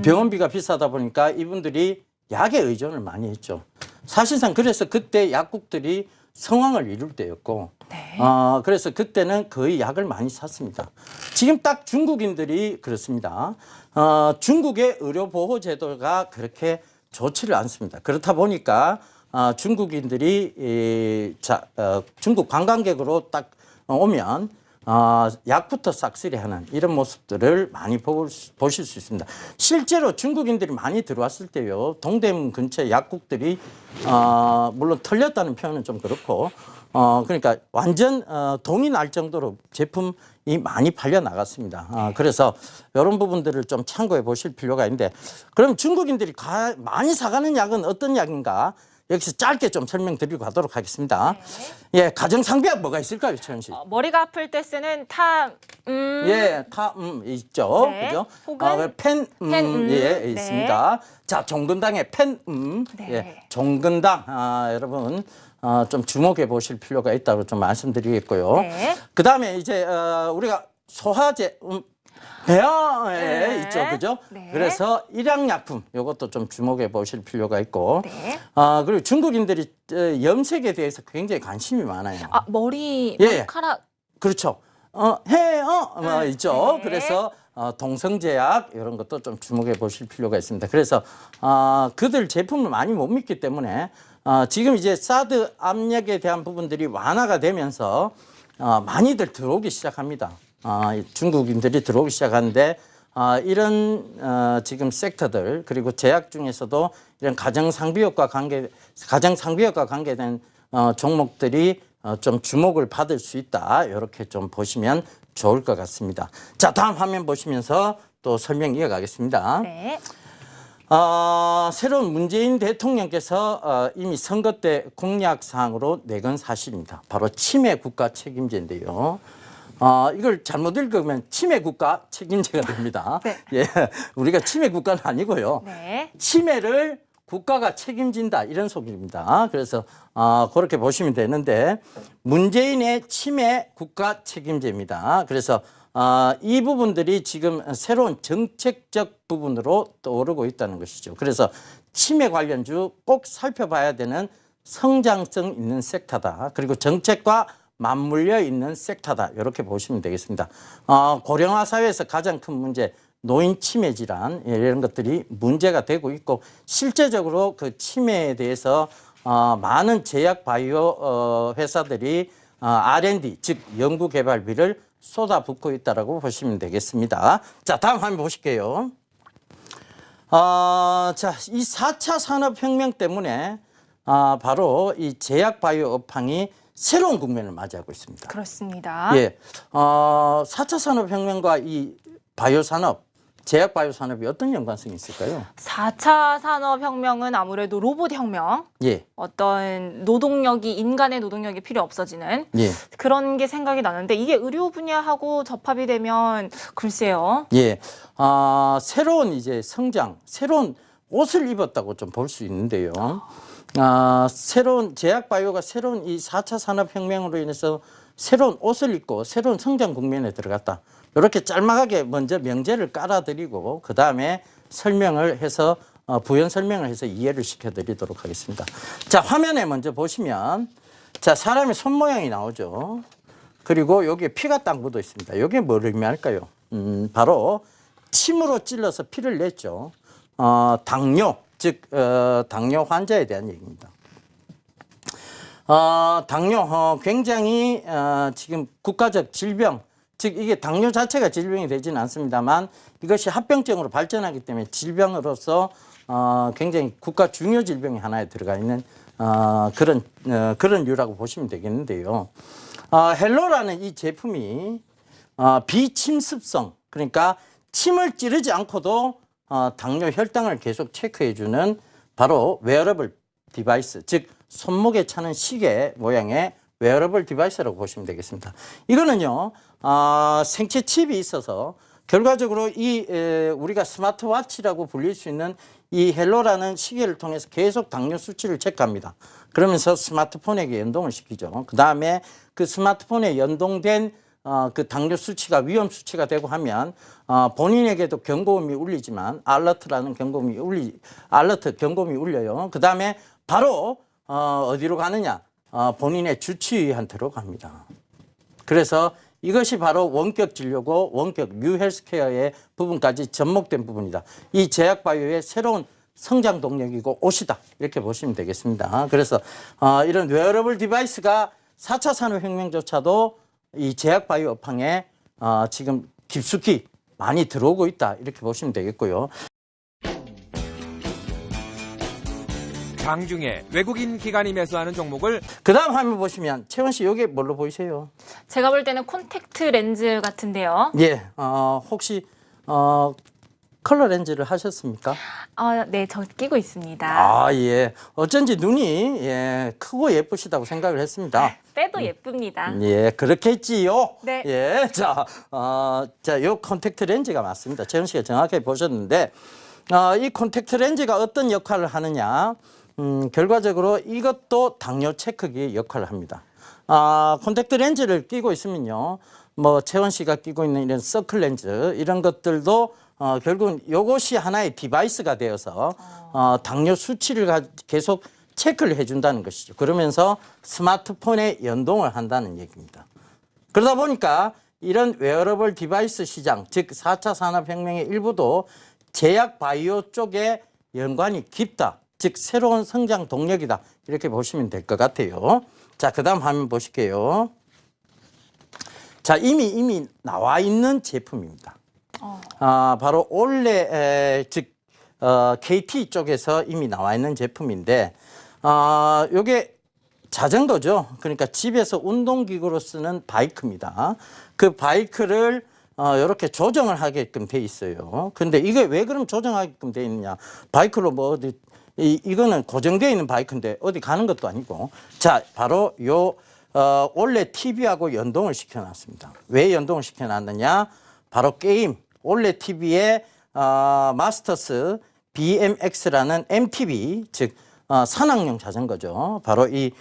병원비가 비싸다 보니까 이분들이 약에 의존을 많이 했죠. 사실상 그래서 그때 약국들이 성황을 이룰 때였고, 네. 그래서 그때는 거의 약을 많이 샀습니다. 지금 딱 중국인들이 그렇습니다. 중국의 의료보호제도가 그렇게 좋지를 않습니다. 그렇다 보니까 중국인들이 중국 관광객으로 딱 오면 약부터 싹쓸이하는 이런 모습들을 많이 보실 수 있습니다. 실제로 중국인들이 많이 들어왔을 때요, 동대문 근처 약국들이 물론 털렸다는 표현은 좀 그렇고 그러니까 완전 동이 날 정도로 제품이 많이 팔려 나갔습니다. 그래서 이런 부분들을 좀 참고해 보실 필요가 있는데, 그럼 중국인들이 많이 사가는 약은 어떤 약인가? 여기서 짧게 좀 설명드리고 가도록 하겠습니다. 네. 예, 가정상비약 뭐가 있을까요, 최현 씨? 머리가 아플 때 쓰는 예, 있죠. 네. 그죠? 혹은 펜, 예, 네. 있습니다. 자, 종근당의 펜, 네. 예, 종근당, 여러분, 좀 주목해 보실 필요가 있다고 좀 말씀드리겠고요. 네. 그 다음에 이제, 우리가 소화제, 배양에 네. 있죠. 그죠? 네. 그래서 일양약품, 이것도 좀 주목해 보실 필요가 있고. 네. 그리고 중국인들이 염색에 대해서 굉장히 관심이 많아요. 머리, 예. 머리카락. 그렇죠. 있죠. 네. 그래서 동성제약 이런 것도 좀 주목해 보실 필요가 있습니다. 그래서 그들 제품을 많이 못 믿기 때문에 지금 이제 사드 압력에 대한 부분들이 완화가 되면서 많이들 들어오기 시작합니다. 중국인들이 들어오기 시작하는데 이런 지금 섹터들 그리고 제약 중에서도 이런 가정상비약과 관계된 종목들이 좀 주목을 받을 수 있다. 이렇게 좀 보시면 좋을 것 같습니다. 자, 다음 화면 보시면서 또 설명 이어가겠습니다. 네. 새로운 문재인 대통령께서 이미 선거 때 공약사항으로 내건 사실입니다. 바로 치매 국가 책임제인데요. 이걸 잘못 읽으면 치매 국가 책임제가 됩니다. 네. 예, 우리가 치매 국가는 아니고요. 네. 치매를 국가가 책임진다 이런 속입니다. 그래서 그렇게 보시면 되는데 문재인의 치매 국가 책임제입니다. 그래서 이 부분들이 지금 새로운 정책적 부분으로 떠오르고 있다는 것이죠. 그래서 치매 관련주 꼭 살펴봐야 되는 성장성 있는 섹터다. 그리고 정책과 맞물려 있는 섹터다. 이렇게 보시면 되겠습니다. 고령화 사회에서 가장 큰 문제 노인 치매 질환 이런 것들이 문제가 되고 있고 실제적으로 그 치매에 대해서 많은 제약 바이오 회사들이 R&D 즉 연구 개발비를 쏟아붓고 있다라고 보시면 되겠습니다. 자, 다음 화면 보실게요. 자, 이 4차 산업혁명 때문에 바로 이 제약 바이오 업황이 새로운 국면을 맞이하고 있습니다. 그렇습니다. 예, 4차 산업혁명과 이 바이오 산업, 제약 바이오 산업이 어떤 연관성이 있을까요? 4차 산업혁명은 아무래도 로봇 혁명, 예, 어떤 인간의 노동력이 필요 없어지는 예, 그런 게 생각이 나는데 이게 의료 분야하고 접합이 되면 글쎄요. 예, 새로운 이제 성장, 새로운 옷을 입었다고 좀 볼 수 있는데요. 새로운 제약 바이오가 새로운 이 4차 산업혁명으로 인해서 새로운 옷을 입고 새로운 성장 국면에 들어갔다. 이렇게 짤막하게 먼저 명제를 깔아드리고 그 다음에 설명을 해서 부연 설명을 해서 이해를 시켜드리도록 하겠습니다. 자, 화면에 먼저 보시면 자, 사람의 손 모양이 나오죠. 그리고 여기에 피가 딱 묻어 있습니다. 이게 뭘 의미할까요? 바로 침으로 찔러서 피를 냈죠. 당뇨, 즉 당뇨 환자에 대한 얘기입니다. 당뇨 굉장히 지금 국가적 질병, 즉 이게 당뇨 자체가 질병이 되지는 않습니다만 이것이 합병증으로 발전하기 때문에 질병으로서 굉장히 국가 중요 질병의 하나에 들어가 있는 그런 류라고 보시면 되겠는데요. 헬로라는 이 제품이 비침습성, 그러니까 침을 찌르지 않고도 당뇨 혈당을 계속 체크해주는 바로 웨어러블 디바이스, 즉 손목에 차는 시계 모양의 웨어러블 디바이스라고 보시면 되겠습니다. 이거는요, 생체 칩이 있어서 결과적으로 우리가 스마트워치라고 불릴 수 있는 이 헬로라는 시계를 통해서 계속 당뇨 수치를 체크합니다. 그러면서 스마트폰에게 연동을 시키죠. 그 다음에 그 스마트폰에 연동된 그 당뇨 수치가 위험 수치가 되고 하면 본인에게도 경고음이 울리지만 알러트 경고음이 울려요. 그 다음에 바로 어디로 가느냐? 본인의 주치의한테로 갑니다. 그래서 이것이 바로 원격 진료고 원격 뉴 헬스케어의 부분까지 접목된 부분이다. 이 제약바이오의 새로운 성장 동력이고 옷이다. 이렇게 보시면 되겠습니다. 그래서 이런 웨어러블 디바이스가 4차 산업혁명조차도 이 제약바이오 업황에 지금 깊숙이 많이 들어오고 있다. 이렇게 보시면 되겠고요. 장중에 외국인 기관이 매수하는 종목을 그 다음 화면 보시면 채원 씨 이게 뭘로 보이세요? 제가 볼 때는 콘택트 렌즈 같은데요. 예, 혹시 컬러 렌즈를 하셨습니까? 네, 저 끼고 있습니다. 예. 어쩐지 눈이 크고 예쁘시다고 생각을 했습니다. 때도 예쁩니다. 예, 그렇겠지요. 네. 예, 요 콘택트 렌즈가 맞습니다. 채원 씨가 정확하게 보셨는데, 이 콘택트 렌즈가 어떤 역할을 하느냐? 결과적으로 이것도 당뇨 체크기 역할을 합니다. 콘택트 렌즈를 끼고 있으면요, 뭐 채원 씨가 끼고 있는 이런 서클 렌즈 이런 것들도 결국은 이것이 하나의 디바이스가 되어서 당뇨 수치를 계속 체크를 해준다는 것이죠. 그러면서 스마트폰에 연동을 한다는 얘기입니다. 그러다 보니까 이런 웨어러블 디바이스 시장, 즉 4차 산업혁명의 일부도 제약 바이오 쪽에 연관이 깊다. 즉 새로운 성장 동력이다. 이렇게 보시면 될 것 같아요. 자, 그 다음 화면 보실게요. 자, 이미 나와 있는 제품입니다. 바로 올레, 즉 KT 쪽에서 이미 나와 있는 제품인데 요게 자전거죠. 그러니까 집에서 운동기구로 쓰는 바이크입니다. 그 바이크를 이렇게 조정을 하게끔 돼 있어요. 근데 이게 왜 그럼 조정하게끔 돼 있느냐? 바이크로 뭐 어디 이거는 고정되어 있는 바이크인데 어디 가는 것도 아니고. 자, 바로 요 원래 TV하고 연동을 시켜놨습니다. 왜 연동을 시켜놨느냐? 바로 게임 원래 TV에 마스터스 BMX라는 MTB 즉 산악용 자전거죠. 바로 이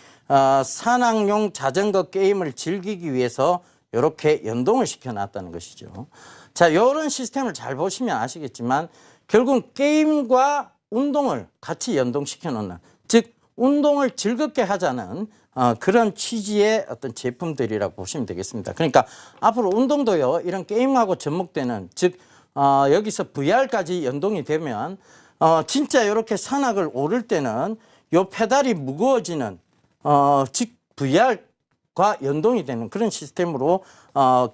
산악용 자전거 게임을 즐기기 위해서 이렇게 연동을 시켜놨다는 것이죠. 자, 이런 시스템을 잘 보시면 아시겠지만 결국 게임과 운동을 같이 연동시켜 놓는, 즉 운동을 즐겁게 하자는 그런 취지의 어떤 제품들이라고 보시면 되겠습니다. 그러니까 앞으로 운동도요, 이런 게임하고 접목되는, 즉 여기서 VR까지 연동이 되면 진짜 이렇게 산악을 오를 때는 요 페달이 무거워지는 즉 VR과 연동이 되는 그런 시스템으로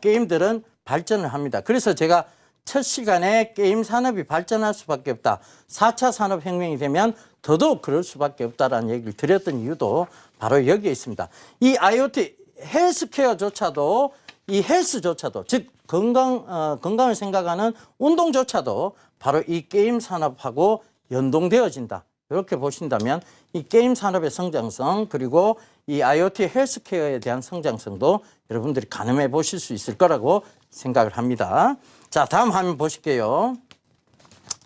게임들은 발전을 합니다. 그래서 제가 첫 시간에 게임 산업이 발전할 수밖에 없다. 4차 산업혁명이 되면 더더욱 그럴 수밖에 없다라는 얘기를 드렸던 이유도 바로 여기에 있습니다. 이 IoT 헬스케어조차도, 이 헬스조차도, 즉 건강을 생각하는 운동조차도 바로 이 게임 산업하고 연동되어진다. 이렇게 보신다면 이 게임 산업의 성장성, 그리고 이 IoT 헬스케어에 대한 성장성도 여러분들이 가늠해 보실 수 있을 거라고 생각을 합니다. 자, 다음 화면 보실게요.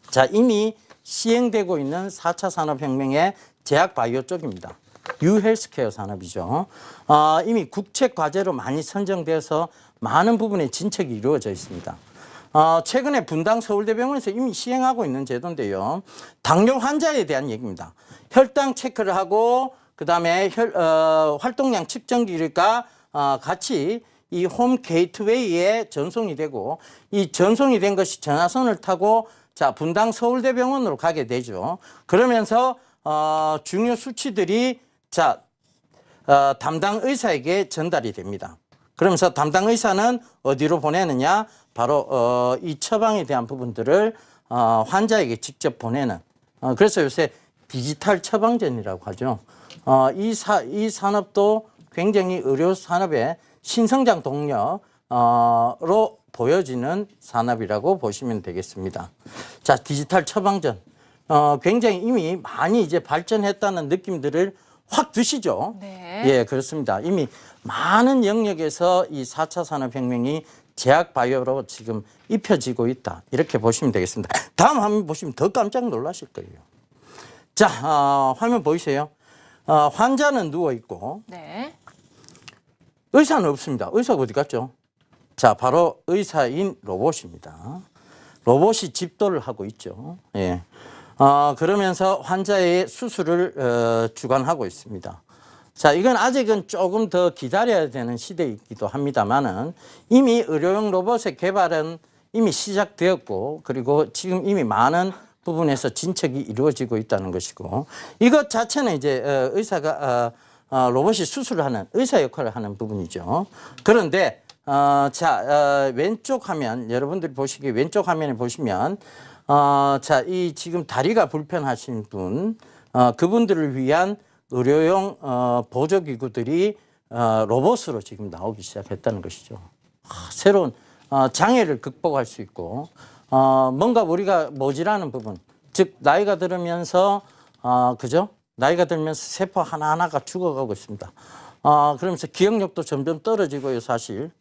자, 이미 시행되고 있는 4차 산업혁명의 제약 바이오 쪽입니다. 유헬스케어 산업이죠. 이미 국책 과제로 많이 선정되어서 많은 부분의 진척이 이루어져 있습니다. 최근에 분당 서울대병원에서 이미 시행하고 있는 제도인데요. 당뇨 환자에 대한 얘기입니다. 혈당 체크를 하고 그다음에 활동량 측정기가 같이 이 홈 게이트웨이에 전송이 되고, 이 전송이 된 것이 전화선을 타고 자, 분당 서울대병원으로 가게 되죠. 그러면서 중요 수치들이 자, 담당 의사에게 전달이 됩니다. 그러면서 담당 의사는 어디로 보내느냐? 바로 이 처방에 대한 부분들을 환자에게 직접 보내는, 그래서 요새 디지털 처방전이라고 하죠. 이 산업도 굉장히 의료 산업의 신성장 동력으로 보여지는 산업이라고 보시면 되겠습니다. 자, 디지털 처방전. 굉장히 이미 많이 이제 발전했다는 느낌들을 확 드시죠? 네. 예, 그렇습니다. 이미 많은 영역에서 이 4차 산업혁명이 제약 바이오로 지금 입혀지고 있다. 이렇게 보시면 되겠습니다. 다음 화면 보시면 더 깜짝 놀라실 거예요. 자, 화면 보이세요? 환자는 누워있고, 네. 의사는 없습니다. 의사가 어디 갔죠? 자, 바로 의사인 로봇입니다. 로봇이 집도를 하고 있죠. 예. 그러면서 환자의 수술을 주관하고 있습니다. 자, 이건 아직은 조금 더 기다려야 되는 시대이기도 합니다만은 이미 의료용 로봇의 개발은 이미 시작되었고, 그리고 지금 이미 많은 부분에서 진척이 이루어지고 있다는 것이고, 이것 자체는 이제 의사가 로봇이 수술을 하는 의사 역할을 하는 부분이죠. 그런데 왼쪽 화면, 여러분들이 보시기에 왼쪽 화면에 보시면 자, 이 지금 다리가 불편하신 분, 그분들을 위한 의료용 보조기구들이 로봇으로 지금 나오기 시작했다는 것이죠. 새로운 장애를 극복할 수 있고, 뭔가 우리가 모자라는 부분, 즉 나이가 들으면서 그죠? 나이가 들면서 세포 하나하나가 죽어가고 있습니다. 그러면서 기억력도 점점 떨어지고요, 사실.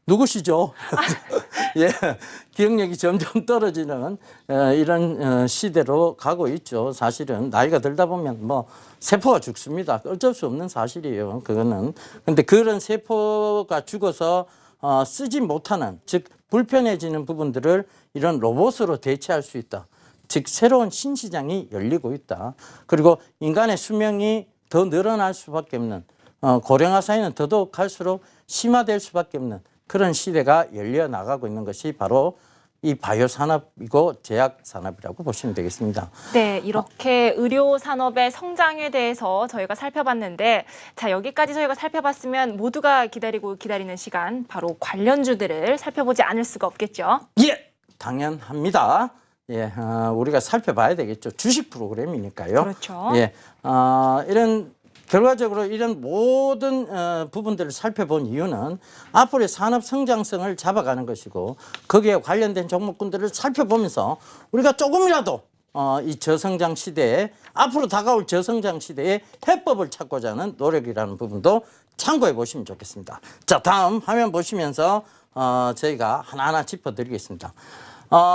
누구시죠? 예, 기억력이 점점 떨어지는 이런 시대로 가고 있죠. 사실은 나이가 들다 보면 뭐 세포가 죽습니다. 어쩔 수 없는 사실이에요. 그거는. 근데 그런 세포가 죽어서 쓰지 못하는, 즉 불편해지는 부분들을 이런 로봇으로 대체할 수 있다. 즉 새로운 신시장이 열리고 있다. 그리고 인간의 수명이 더 늘어날 수밖에 없는, 고령화 사회는 더더욱 갈수록 심화될 수밖에 없는 그런 시대가 열려 나가고 있는 것이 바로 이 바이오 산업이고 제약 산업이라고 보시면 되겠습니다. 네, 이렇게 의료 산업의 성장에 대해서 저희가 살펴봤는데, 자, 여기까지 저희가 살펴봤으면 모두가 기다리는 시간, 바로 관련주들을 살펴보지 않을 수가 없겠죠. 예, 당연합니다. 예, 우리가 살펴봐야 되겠죠. 주식 프로그램이니까요. 그렇죠. 예, 이런 결과적으로 이런 모든 부분들을 살펴본 이유는 앞으로의 산업 성장성을 잡아가는 것이고 거기에 관련된 종목군들을 살펴보면서 우리가 조금이라도 이 저성장 시대에 앞으로 다가올 저성장 시대에 해법을 찾고자 하는 노력이라는 부분도 참고해 보시면 좋겠습니다. 자, 다음 화면 보시면서 저희가 하나하나 짚어드리겠습니다.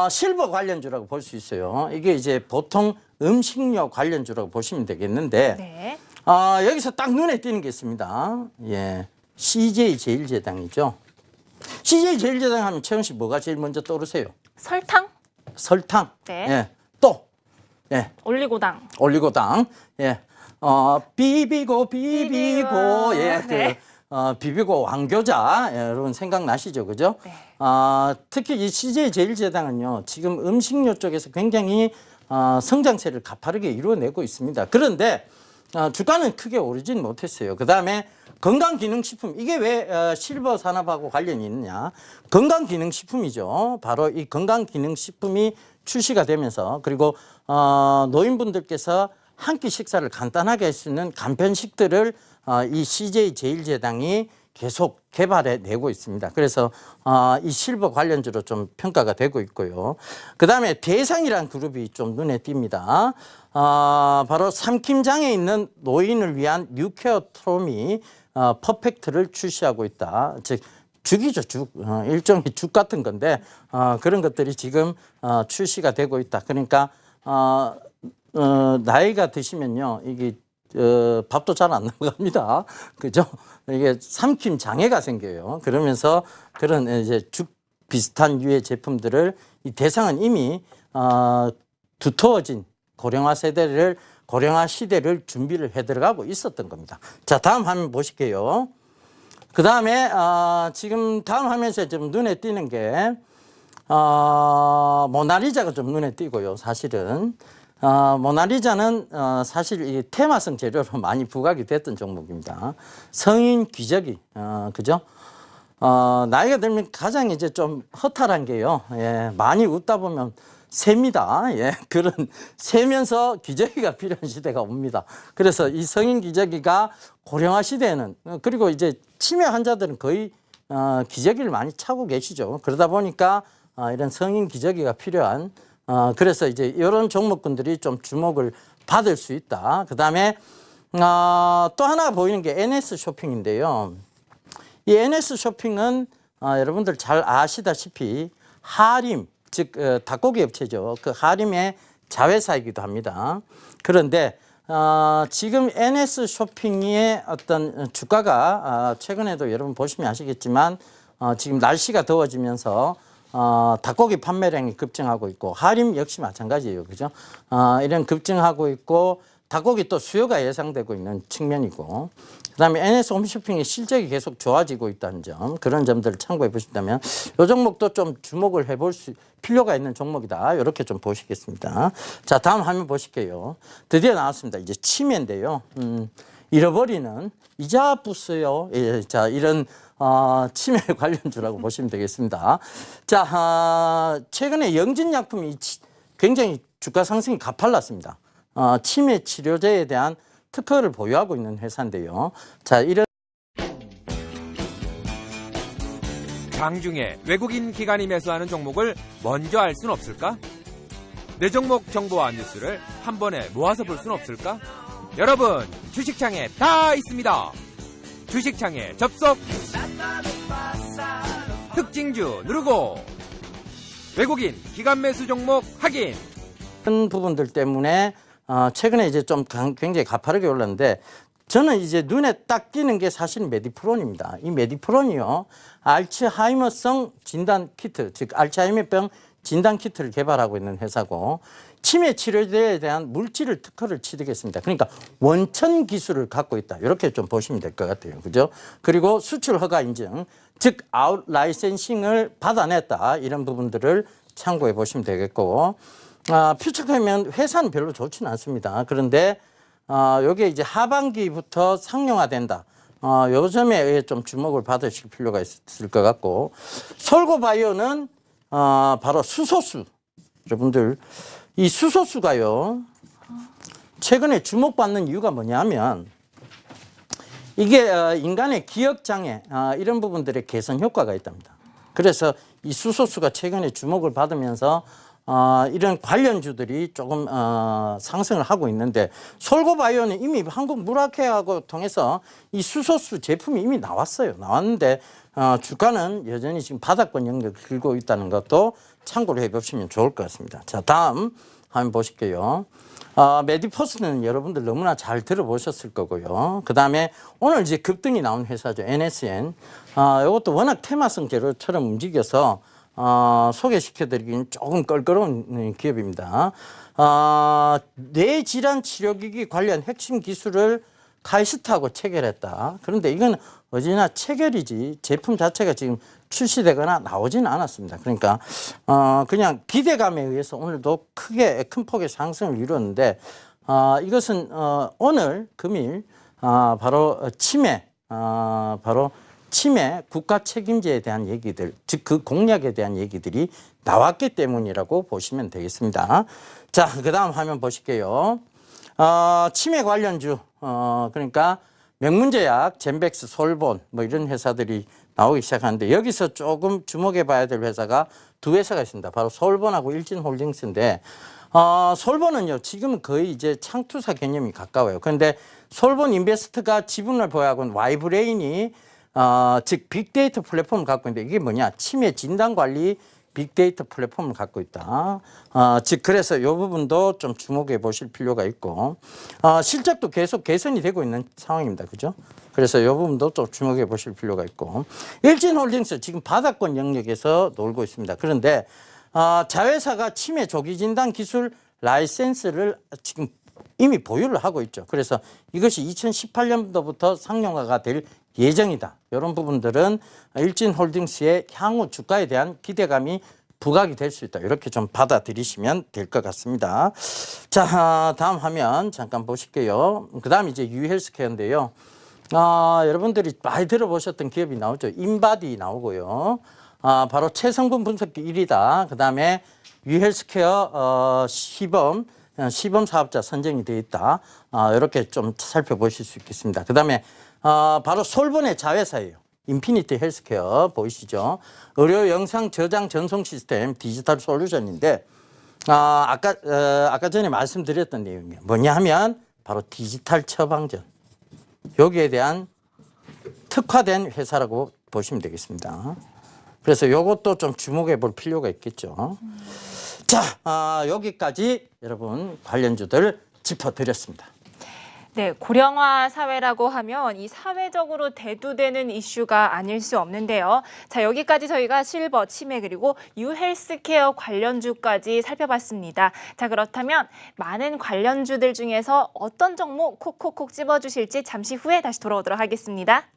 실버 관련주라고 볼 수 있어요. 이게 이제 보통 음식료 관련주라고 보시면 되겠는데 네. 여기서 딱 눈에 띄는 게 있습니다. 예, CJ제일제당이죠. CJ제일제당 하면 최영 씨 뭐가 제일 먼저 떠오르세요? 설탕, 설탕. 네. 예, 또 예, 올리고당. 올리고당. 예, 비비고 예, 네. 비비고 왕교자. 예, 여러분 생각나시죠, 그죠? 네. 특히 이 CJ제일제당은요 지금 음식료 쪽에서 굉장히 성장세를 가파르게 이루어내고 있습니다. 그런데 주가는 크게 오르진 못했어요. 그 다음에 건강기능식품, 이게 왜 실버 산업하고 관련이 있느냐. 건강기능식품이죠. 바로 이 건강기능식품이 출시가 되면서, 그리고 노인분들께서 한 끼 식사를 간단하게 할 수 있는 간편식들을 이 CJ제일제당이 계속 개발해 내고 있습니다. 그래서 이 실버 관련주로 좀 평가가 되고 있고요. 그 다음에 대상이라는 그룹이 좀 눈에 띕니다. 바로 삼킴장에 있는 노인을 위한 뉴케어 트로미 퍼펙트를 출시하고 있다. 즉 죽이죠, 죽. 일종의 죽 같은 건데 그런 것들이 지금 출시가 되고 있다. 그러니까 나이가 드시면요 이게 밥도 잘 안 넘어갑니다. 그죠? 이게 삼킴 장애가 생겨요. 그러면서 그런 이제 죽 비슷한 유의 제품들을 이 대상은 이미 두터워진 고령화 시대를 준비를 해 들어가고 있었던 겁니다. 자, 다음 화면 보실게요. 그 다음에 지금 다음 화면에서 좀 눈에 띄는 게 모나리자가 좀 눈에 띄고요. 사실은 모나리자는 사실 이 테마성 재료로 많이 부각이 됐던 종목입니다. 성인 기저귀, 그죠? 나이가 들면 가장 이제 좀 허탈한 게요. 예, 많이 웃다 보면 셉니다. 예, 그런 세면서 기저귀가 필요한 시대가 옵니다. 그래서 이 성인 기저귀가 고령화 시대에는, 그리고 이제 치매 환자들은 거의 기저귀를 많이 차고 계시죠. 그러다 보니까 이런 성인 기저귀가 필요한, 그래서 이제 이런 종목군들이 좀 주목을 받을 수 있다. 그 다음에 또 하나 보이는 게 NS 쇼핑인데요. 이 NS 쇼핑은 여러분들 잘 아시다시피 하림, 즉 닭고기 업체죠. 그 하림의 자회사이기도 합니다. 그런데 지금 NS 쇼핑의 어떤 주가가 최근에도 여러분 보시면 아시겠지만 지금 날씨가 더워지면서 닭고기 판매량이 급증하고 있고 하림 역시 마찬가지예요. 그죠? 이런 급증하고 있고 닭고기 또 수요가 예상되고 있는 측면이고, 그다음에 NS 홈쇼핑의 실적이 계속 좋아지고 있다는 점, 그런 점들을 참고해 보신다면 이 종목도 좀 주목을 해볼 필요가 있는 종목이다. 이렇게 좀 보시겠습니다. 자, 다음 화면 보실게요. 드디어 나왔습니다. 이제 치매인데요. 잃어버리는 이자 부스요. 예, 자, 이런 치매 관련주라고 보시면 되겠습니다. 자, 최근에 영진약품이 굉장히 주가 상승이 가팔랐습니다. 치매 치료제에 대한 특허를 보유하고 있는 회사인데요. 자, 이런 장중에 외국인 기관이 매수하는 종목을 먼저 알 수는 없을까? 내 종목 정보와 뉴스를 한 번에 모아서 볼 수는 없을까? 여러분, 주식창에 다 있습니다. 주식창에 접속. 특징주 누르고 외국인 기관 매수 종목 확인. 부분들 때문에 최근에 이제 좀 굉장히 가파르게 올랐는데, 저는 이제 눈에 딱 띄는 게 사실 메디프론입니다. 이 메디프론이요, 알츠하이머성 진단 키트, 즉 알츠하이머병 진단 키트를 개발하고 있는 회사고, 치매 치료제에 대한 물질을 특허를 취득했습니다. 그러니까 원천 기술을 갖고 있다. 이렇게 좀 보시면 될 것 같아요. 그죠? 그리고 수출 허가 인증, 즉 아웃 라이센싱을 받아냈다. 이런 부분들을 참고해 보시면 되겠고, 퓨처카면 회사는 별로 좋지는 않습니다. 그런데 요게 이제 하반기부터 상용화된다. 요 점에 좀 주목을 받으실 필요가 있을 것 같고, 솔고바이오는 바로 수소수. 여러분들 이 수소수가요 최근에 주목받는 이유가 뭐냐면 이게 인간의 기억 장애 이런 부분들의 개선 효과가 있답니다. 그래서 이 수소수가 최근에 주목을 받으면서 이런 관련주들이 조금 상승을 하고 있는데 솔고바이오는 이미 한국 물학회하고 통해서 이 수소수 제품이 이미 나왔는데 주가는 여전히 지금 바닥권 영역을 길고 있다는 것도 참고로 해보시면 좋을 것 같습니다. 자, 다음 한번 보실게요. 메디포스는 여러분들 너무나 잘 들어보셨을 거고요. 그 다음에 오늘 이제 급등이 나온 회사죠. NSN. 이것도 워낙 테마성 재료처럼 움직여서 소개시켜드리기는 조금 껄끄러운 기업입니다. 뇌질환 치료기기 관련 핵심 기술을 카이스트하고 체결했다. 그런데 이건 어디나 체결이지 제품 자체가 지금 출시되거나 나오지는 않았습니다. 그러니까 그냥 기대감에 의해서 오늘도 큰 폭의 상승을 이루었는데 이것은 오늘 금일 바로 치매 국가 책임제에 대한 얘기들, 즉 그 공약에 대한 얘기들이 나왔기 때문이라고 보시면 되겠습니다. 자, 그 다음 화면 보실게요. 치매 관련주, 그러니까 명문제약, 젠백스, 솔본 뭐 이런 회사들이 나오기 시작하는데 여기서 조금 주목해 봐야 될 회사가 두 회사가 있습니다. 바로 솔본하고 일진홀딩스인데 솔본은요 지금은 거의 이제 창투사 개념이 가까워요. 그런데 솔본 인베스트가 지분을 보유하고 와이브레인이 즉 빅데이터 플랫폼을 갖고 있는데 이게 뭐냐, 치매 진단 관리 빅데이터 플랫폼을 갖고 있다. 즉 그래서 이 부분도 좀 주목해 보실 필요가 있고 실적도 계속 개선이 되고 있는 상황입니다. 그죠? 그래서 이 부분도 좀 주목해 보실 필요가 있고 일진홀딩스 지금 바닥권 영역에서 놀고 있습니다. 그런데 자회사가 치매 조기 진단 기술 라이센스를 지금 이미 보유를 하고 있죠. 그래서 이것이 2018년도부터 상용화가 될 예정이다. 이런 부분들은 일진홀딩스의 향후 주가에 대한 기대감이 부각이 될 수 있다. 이렇게 좀 받아들이시면 될 것 같습니다. 자, 다음 화면 잠깐 보실게요. 그 다음 이제 유헬스케어인데요. 여러분들이 많이 들어보셨던 기업이 나오죠. 인바디 나오고요. 바로 체성분 분석기 1위다. 그 다음에 유헬스케어 시범 사업자 선정이 되어 있다. 이렇게 좀 살펴보실 수 있겠습니다. 그 다음에 바로 솔본의 자회사예요. 인피니티 헬스케어 보이시죠? 의료 영상 저장 전송 시스템 디지털 솔루션인데 아까 전에 말씀드렸던 내용이 뭐냐 하면 바로 디지털 처방전. 여기에 대한 특화된 회사라고 보시면 되겠습니다. 그래서 이것도 좀 주목해 볼 필요가 있겠죠. 자, 여기까지 여러분 관련주들 짚어드렸습니다. 네, 고령화 사회라고 하면 이 사회적으로 대두되는 이슈가 아닐 수 없는데요. 자, 여기까지 저희가 실버, 치매 그리고 유헬스케어 관련주까지 살펴봤습니다. 자, 그렇다면 많은 관련주들 중에서 어떤 종목 콕콕콕 집어주실지 잠시 후에 다시 돌아오도록 하겠습니다.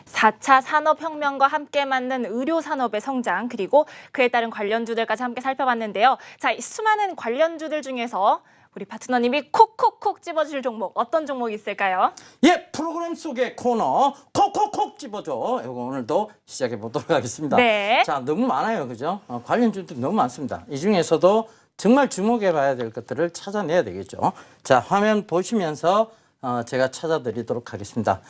사 차 산업혁명과 함께 맞는 의료산업의 성장 그리고 그에 따른 관련주들까지 함께 살펴봤는데요. 자, 이 수많은 관련주들 중에서 우리 파트너님이 콕콕콕 집어주실 종목 어떤 종목이 있을까요? 예, 프로그램 속의 코너 콕콕콕 집어줘. 이거 오늘도 시작해 보도록 하겠습니다. 네. 자, 너무 많아요, 그죠? 관련주들이 너무 많습니다. 이 중에서도 정말 주목해 봐야 될 것들을 찾아내야 되겠죠. 자, 화면 보시면서 제가 찾아드리도록 하겠습니다.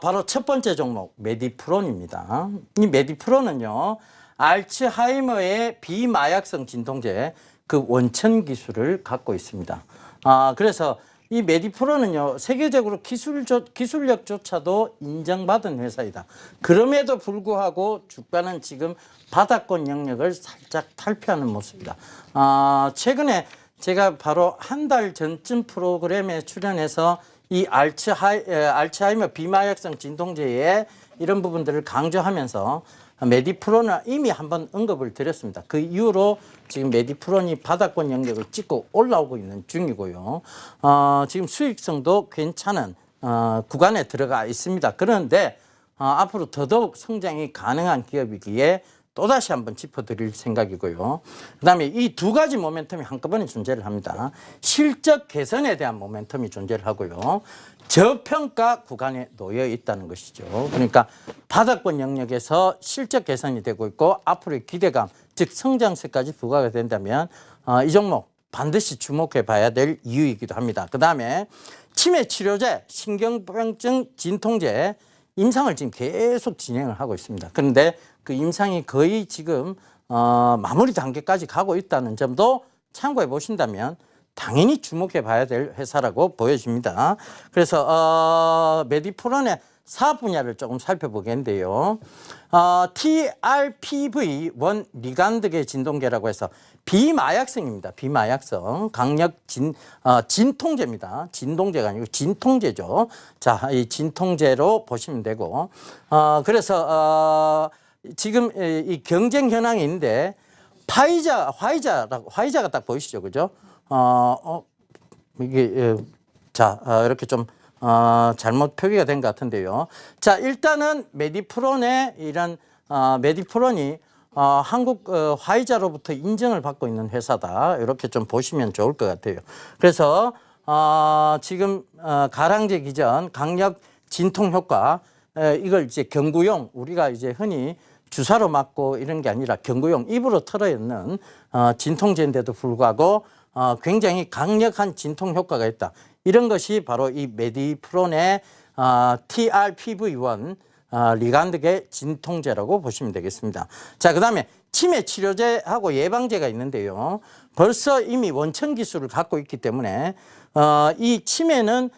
바로 첫 번째 종목 메디프론입니다. 이 메디프론은요, 알츠하이머의 비마약성 진통제 그 원천 기술을 갖고 있습니다. 그래서 이 메디프론은요, 세계적으로 기술력조차도 인정받은 회사이다. 그럼에도 불구하고 주가는 지금 바닥권 영역을 살짝 탈피하는 모습이다. 최근에 제가 바로 한 달 전쯤 프로그램에 출연해서 이 알츠하이머 비마약성 진통제의 이런 부분들을 강조하면서 메디프론을 이미 한번 언급을 드렸습니다. 그 이후로 지금 메디프론이 바닥권 영역을 찍고 올라오고 있는 중이고요. 지금 수익성도 괜찮은 구간에 들어가 있습니다. 그런데 앞으로 더더욱 성장이 가능한 기업이기에 또다시 한번 짚어드릴 생각이고요. 그다음에 이 두 가지 모멘텀이 한꺼번에 존재를 합니다. 실적 개선에 대한 모멘텀이 존재를 하고요. 저평가 구간에 놓여 있다는 것이죠. 그러니까 바닥권 영역에서 실적 개선이 되고 있고 앞으로의 기대감, 즉 성장세까지 부과가 된다면 이 종목 반드시 주목해 봐야 될 이유이기도 합니다. 그다음에 치매 치료제, 신경병증 진통제 임상을 지금 계속 진행을 하고 있습니다. 그런데 그 임상이 거의 지금 마무리 단계까지 가고 있다는 점도 참고해 보신다면 당연히 주목해 봐야 될 회사라고 보여집니다. 그래서 메디프론의 사업 분야를 조금 살펴보겠는데요. TRPV1 리간드계 진동계라고 해서 비마약성입니다. 비마약성 강력 진통제입니다. 진동제가 아니고 진통제죠. 자, 이 진통제로 보시면 되고 그래서 지금 이 경쟁 현황이 있는데 화이자가 딱 보이시죠, 그죠? 이게 이렇게 좀 잘못 표기가 된 것 같은데요. 자, 일단은 메디프론의 이런 메디프론이 한국 화이자로부터 인정을 받고 있는 회사다. 이렇게 좀 보시면 좋을 것 같아요. 그래서 지금 가랑제 기전 강력 진통 효과 이걸 이제 경구용 우리가 이제 흔히 주사로 맞고 이런 게 아니라 경구용 입으로 털어넣는 진통제인데도 불구하고 굉장히 강력한 진통 효과가 있다. 이런 것이 바로 이 메디프론의 TRPV1 리간드계 진통제라고 보시면 되겠습니다. 자, 그다음에 치매 치료제하고 예방제가 있는데요. 벌써 이미 원천 기술을 갖고 있기 때문에 이 치매는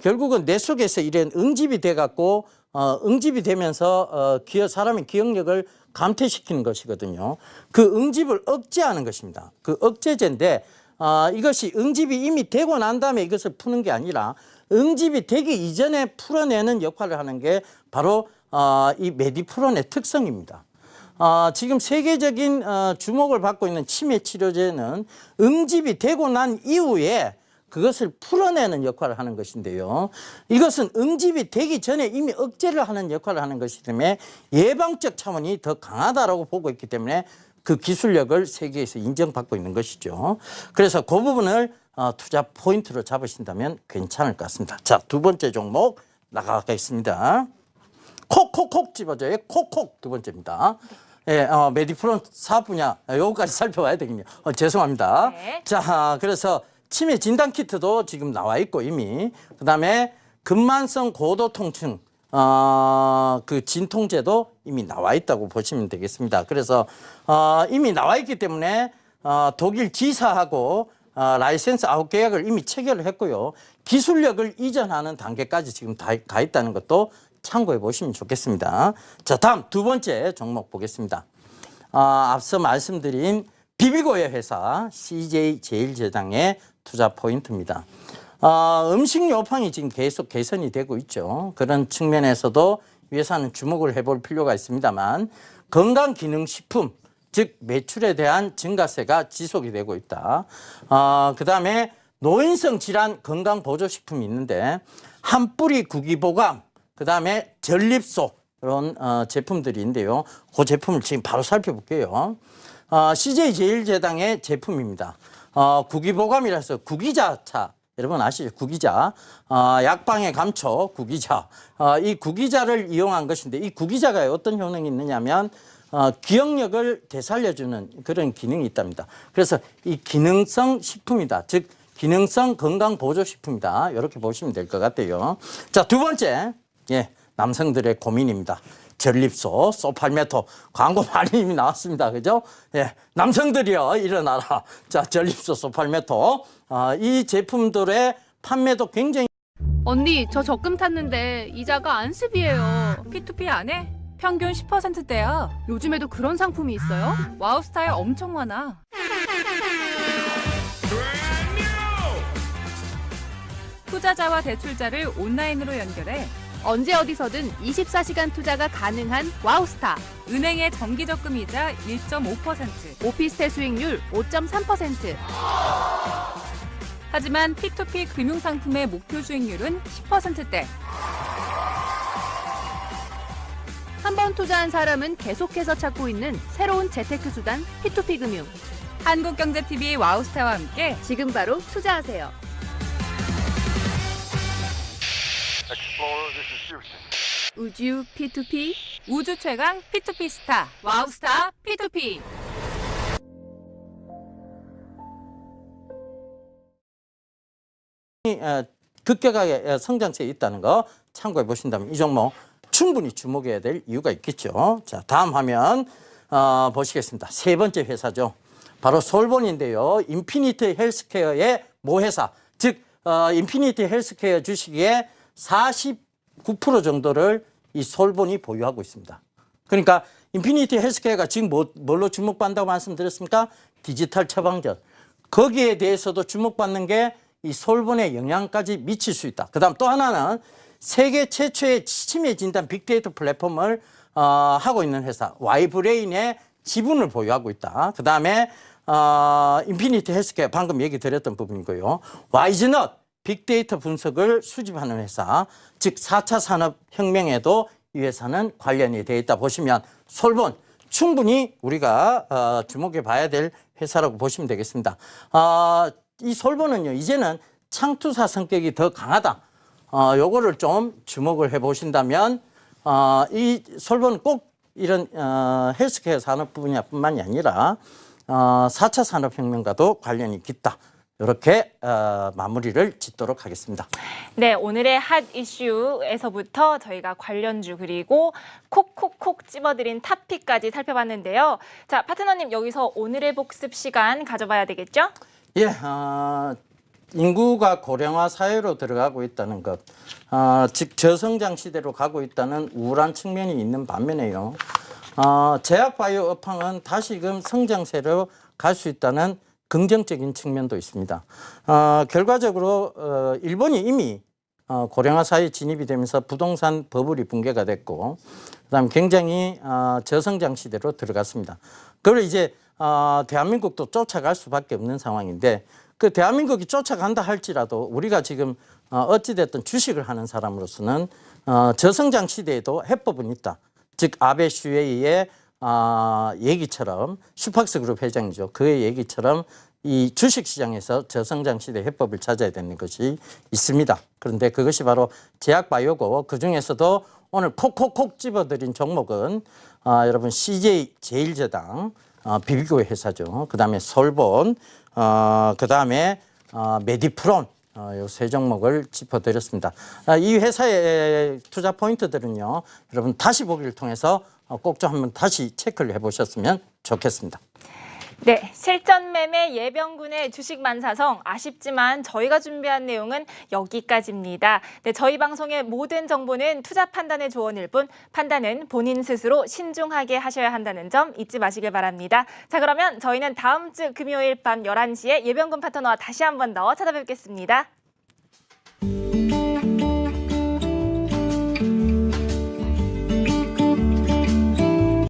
결국은 뇌 속에서 이런 응집이 돼 갖고 응집이 되면서 사람의 기억력을 감퇴시키는 것이거든요. 그 응집을 억제하는 것입니다. 그 억제제인데 이것이 응집이 이미 되고 난 다음에 이것을 푸는 게 아니라 응집이 되기 이전에 풀어내는 역할을 하는 게 바로 이 메디프론의 특성입니다. 지금 세계적인 주목을 받고 있는 치매 치료제는 응집이 되고 난 이후에 그것을 풀어내는 역할을 하는 것인데요. 이것은 응집이 되기 전에 이미 억제를 하는 역할을 하는 것이기 때문에 예방적 차원이 더 강하다라고 보고 있기 때문에 그 기술력을 세계에서 인정받고 있는 것이죠. 그래서 그 부분을 투자 포인트로 잡으신다면 괜찮을 것 같습니다. 자, 두 번째 종목 나가겠습니다. 콕콕콕 집어줘요. 콕콕 두 번째입니다. 예, 메디프론 사업 분야 요거까지 살펴봐야 되겠네요. 죄송합니다. 네. 자, 그래서 치매 진단 키트도 지금 나와 있고 이미 그다음에 근만성 고도 통증 그 진통제도 이미 나와 있다고 보시면 되겠습니다. 그래서 이미 나와 있기 때문에 독일 지사하고 라이센스 아웃 계약을 이미 체결을 했고요. 기술력을 이전하는 단계까지 지금 가 있다는 것도 참고해 보시면 좋겠습니다. 자, 다음 두 번째 종목 보겠습니다. 앞서 말씀드린 비비고의 회사 CJ 제일제당의 투자 포인트입니다. 음식 요팡이 지금 계속 개선이 되고 있죠. 그런 측면에서도 이 회사는 주목을 해볼 필요가 있습니다만 건강기능식품 즉 매출에 대한 증가세가 지속이 되고 있다. 그다음에 노인성 질환 건강보조식품이 있는데 한뿌리 구기보감 그다음에 전립소 이런 제품들이 있는데요. 그 제품을 지금 바로 살펴볼게요. CJ 제일제당의 제품입니다. 구기보감이라서 구기자차 여러분 아시죠? 구기자 약방의 감초 구기자 이 구기자를 이용한 것인데 이 구기자가 어떤 효능이 있느냐면 기억력을 되살려주는 그런 기능이 있답니다. 그래서 이 기능성 식품이다. 즉 기능성 건강보조식품이다. 이렇게 보시면 될 것 같아요. 자, 두 번째 남성들의 고민입니다. 전립소, 소팔메토 광고 많이 이미 나왔습니다. 그죠? 예, 남성들이요 일어나라. 자, 전립소, 소팔메토 이 제품들의 판매도 굉장히 언니, 저 적금 탔는데 이자가 안습이에요. P2P 안 해? 평균 10%대야. 요즘에도 그런 상품이 있어요? 와우 스타일 엄청 많아. 투자자와 대출자를 온라인으로 연결해 언제 어디서든 24시간 투자가 가능한 와우스타. 은행의 정기 적금이자 1.5%. 오피스텔 수익률 5.3%. 하지만 P2P 금융상품의 목표 수익률은 10%대. 한 번 투자한 사람은 계속해서 찾고 있는 새로운 재테크 수단 P2P 금융. 한국경제TV 와우스타와 함께 지금 바로 투자하세요. Explorer, this is Houston. 우주 P2P. 우주 최강 P2P 스타 와우스타 P2P. 급격하게 성장세에 있다는 거 참고해 보신다면 이 종목 충분히 주목해야 될 이유가 있겠죠. 자, 다음 화면 보시겠습니다. 세 번째 회사죠. 바로 솔본인데요. 인피니트 헬스케어의 모회사, 즉 인피니트 헬스케어 주식의 49% 정도를 이 솔본이 보유하고 있습니다. 그러니까 인피니트 헬스케어가 지금 뭘로 주목받는다고 말씀드렸습니까? 디지털 처방전. 거기에 대해서도 주목받는 게 이 솔본의 영향까지 미칠 수 있다. 그다음 또 하나는 세계 최초의 치매 진단 빅데이터 플랫폼을 하고 있는 회사 Y브레인의 지분을 보유하고 있다. 그다음에 인피니티 헬스케어 방금 얘기 드렸던 부분이고요. 와이즈넛 빅데이터 분석을 수집하는 회사, 즉 4차 산업혁명에도 이 회사는 관련이 되어 있다 보시면 솔본 충분히 우리가 주목해 봐야 될 회사라고 보시면 되겠습니다. 이 솔본은요, 이제는 창투사 성격이 더 강하다. 요거를 좀 주목을 해 보신다면, 이 솔본은 꼭 이런 헬스케어 산업 분야뿐만이 아니라 4차 산업혁명과도 관련이 깊다. 이렇게 마무리를 짓도록 하겠습니다. 네, 오늘의 핫 이슈에서부터 저희가 관련주 그리고 콕콕콕 집어드린 탑픽까지 살펴봤는데요. 자, 파트너님 여기서 오늘의 복습 시간 가져봐야 되겠죠? 예, 인구가 고령화 사회로 들어가고 있다는 것, 즉 저성장 시대로 가고 있다는 우울한 측면이 있는 반면에요. 제약바이오 업황은 다시금 성장세로 갈 수 있다는 긍정적인 측면도 있습니다. 결과적으로 일본이 이미 고령화 사회에 진입이 되면서 부동산 버블이 붕괴가 됐고, 그다음 굉장히 저성장 시대로 들어갔습니다. 그걸 이제 대한민국도 쫓아갈 수밖에 없는 상황인데, 그 대한민국이 쫓아간다 할지라도 우리가 지금 어찌됐든 주식을 하는 사람으로서는 저성장 시대에도 해법은 있다. 즉 아베 슈웨이의 얘기처럼, 슈팍스 그룹 회장이죠. 그의 얘기처럼 이 주식시장에서 저성장 시대 해법을 찾아야 되는 것이 있습니다. 그런데 그것이 바로 제약바이오고, 그중에서도 오늘 콕콕콕 집어드린 종목은 여러분 CJ 제일제당, 비비고 회사죠. 그다음에 솔본, 그다음에 메디프론, 요 세 종목을 짚어드렸습니다. 이 회사의 투자 포인트들은요, 여러분 다시 보기를 통해서 꼭 좀 한번 다시 체크를 해보셨으면 좋겠습니다. 네, 실전 매매 예병군의 주식 만사성, 아쉽지만 저희가 준비한 내용은 여기까지입니다. 네, 저희 방송의 모든 정보는 투자 판단의 조언일 뿐, 판단은 본인 스스로 신중하게 하셔야 한다는 점 잊지 마시길 바랍니다. 자, 그러면 저희는 다음 주 금요일 밤 11시에 예병군 파트너와 다시 한 번 더 찾아뵙겠습니다.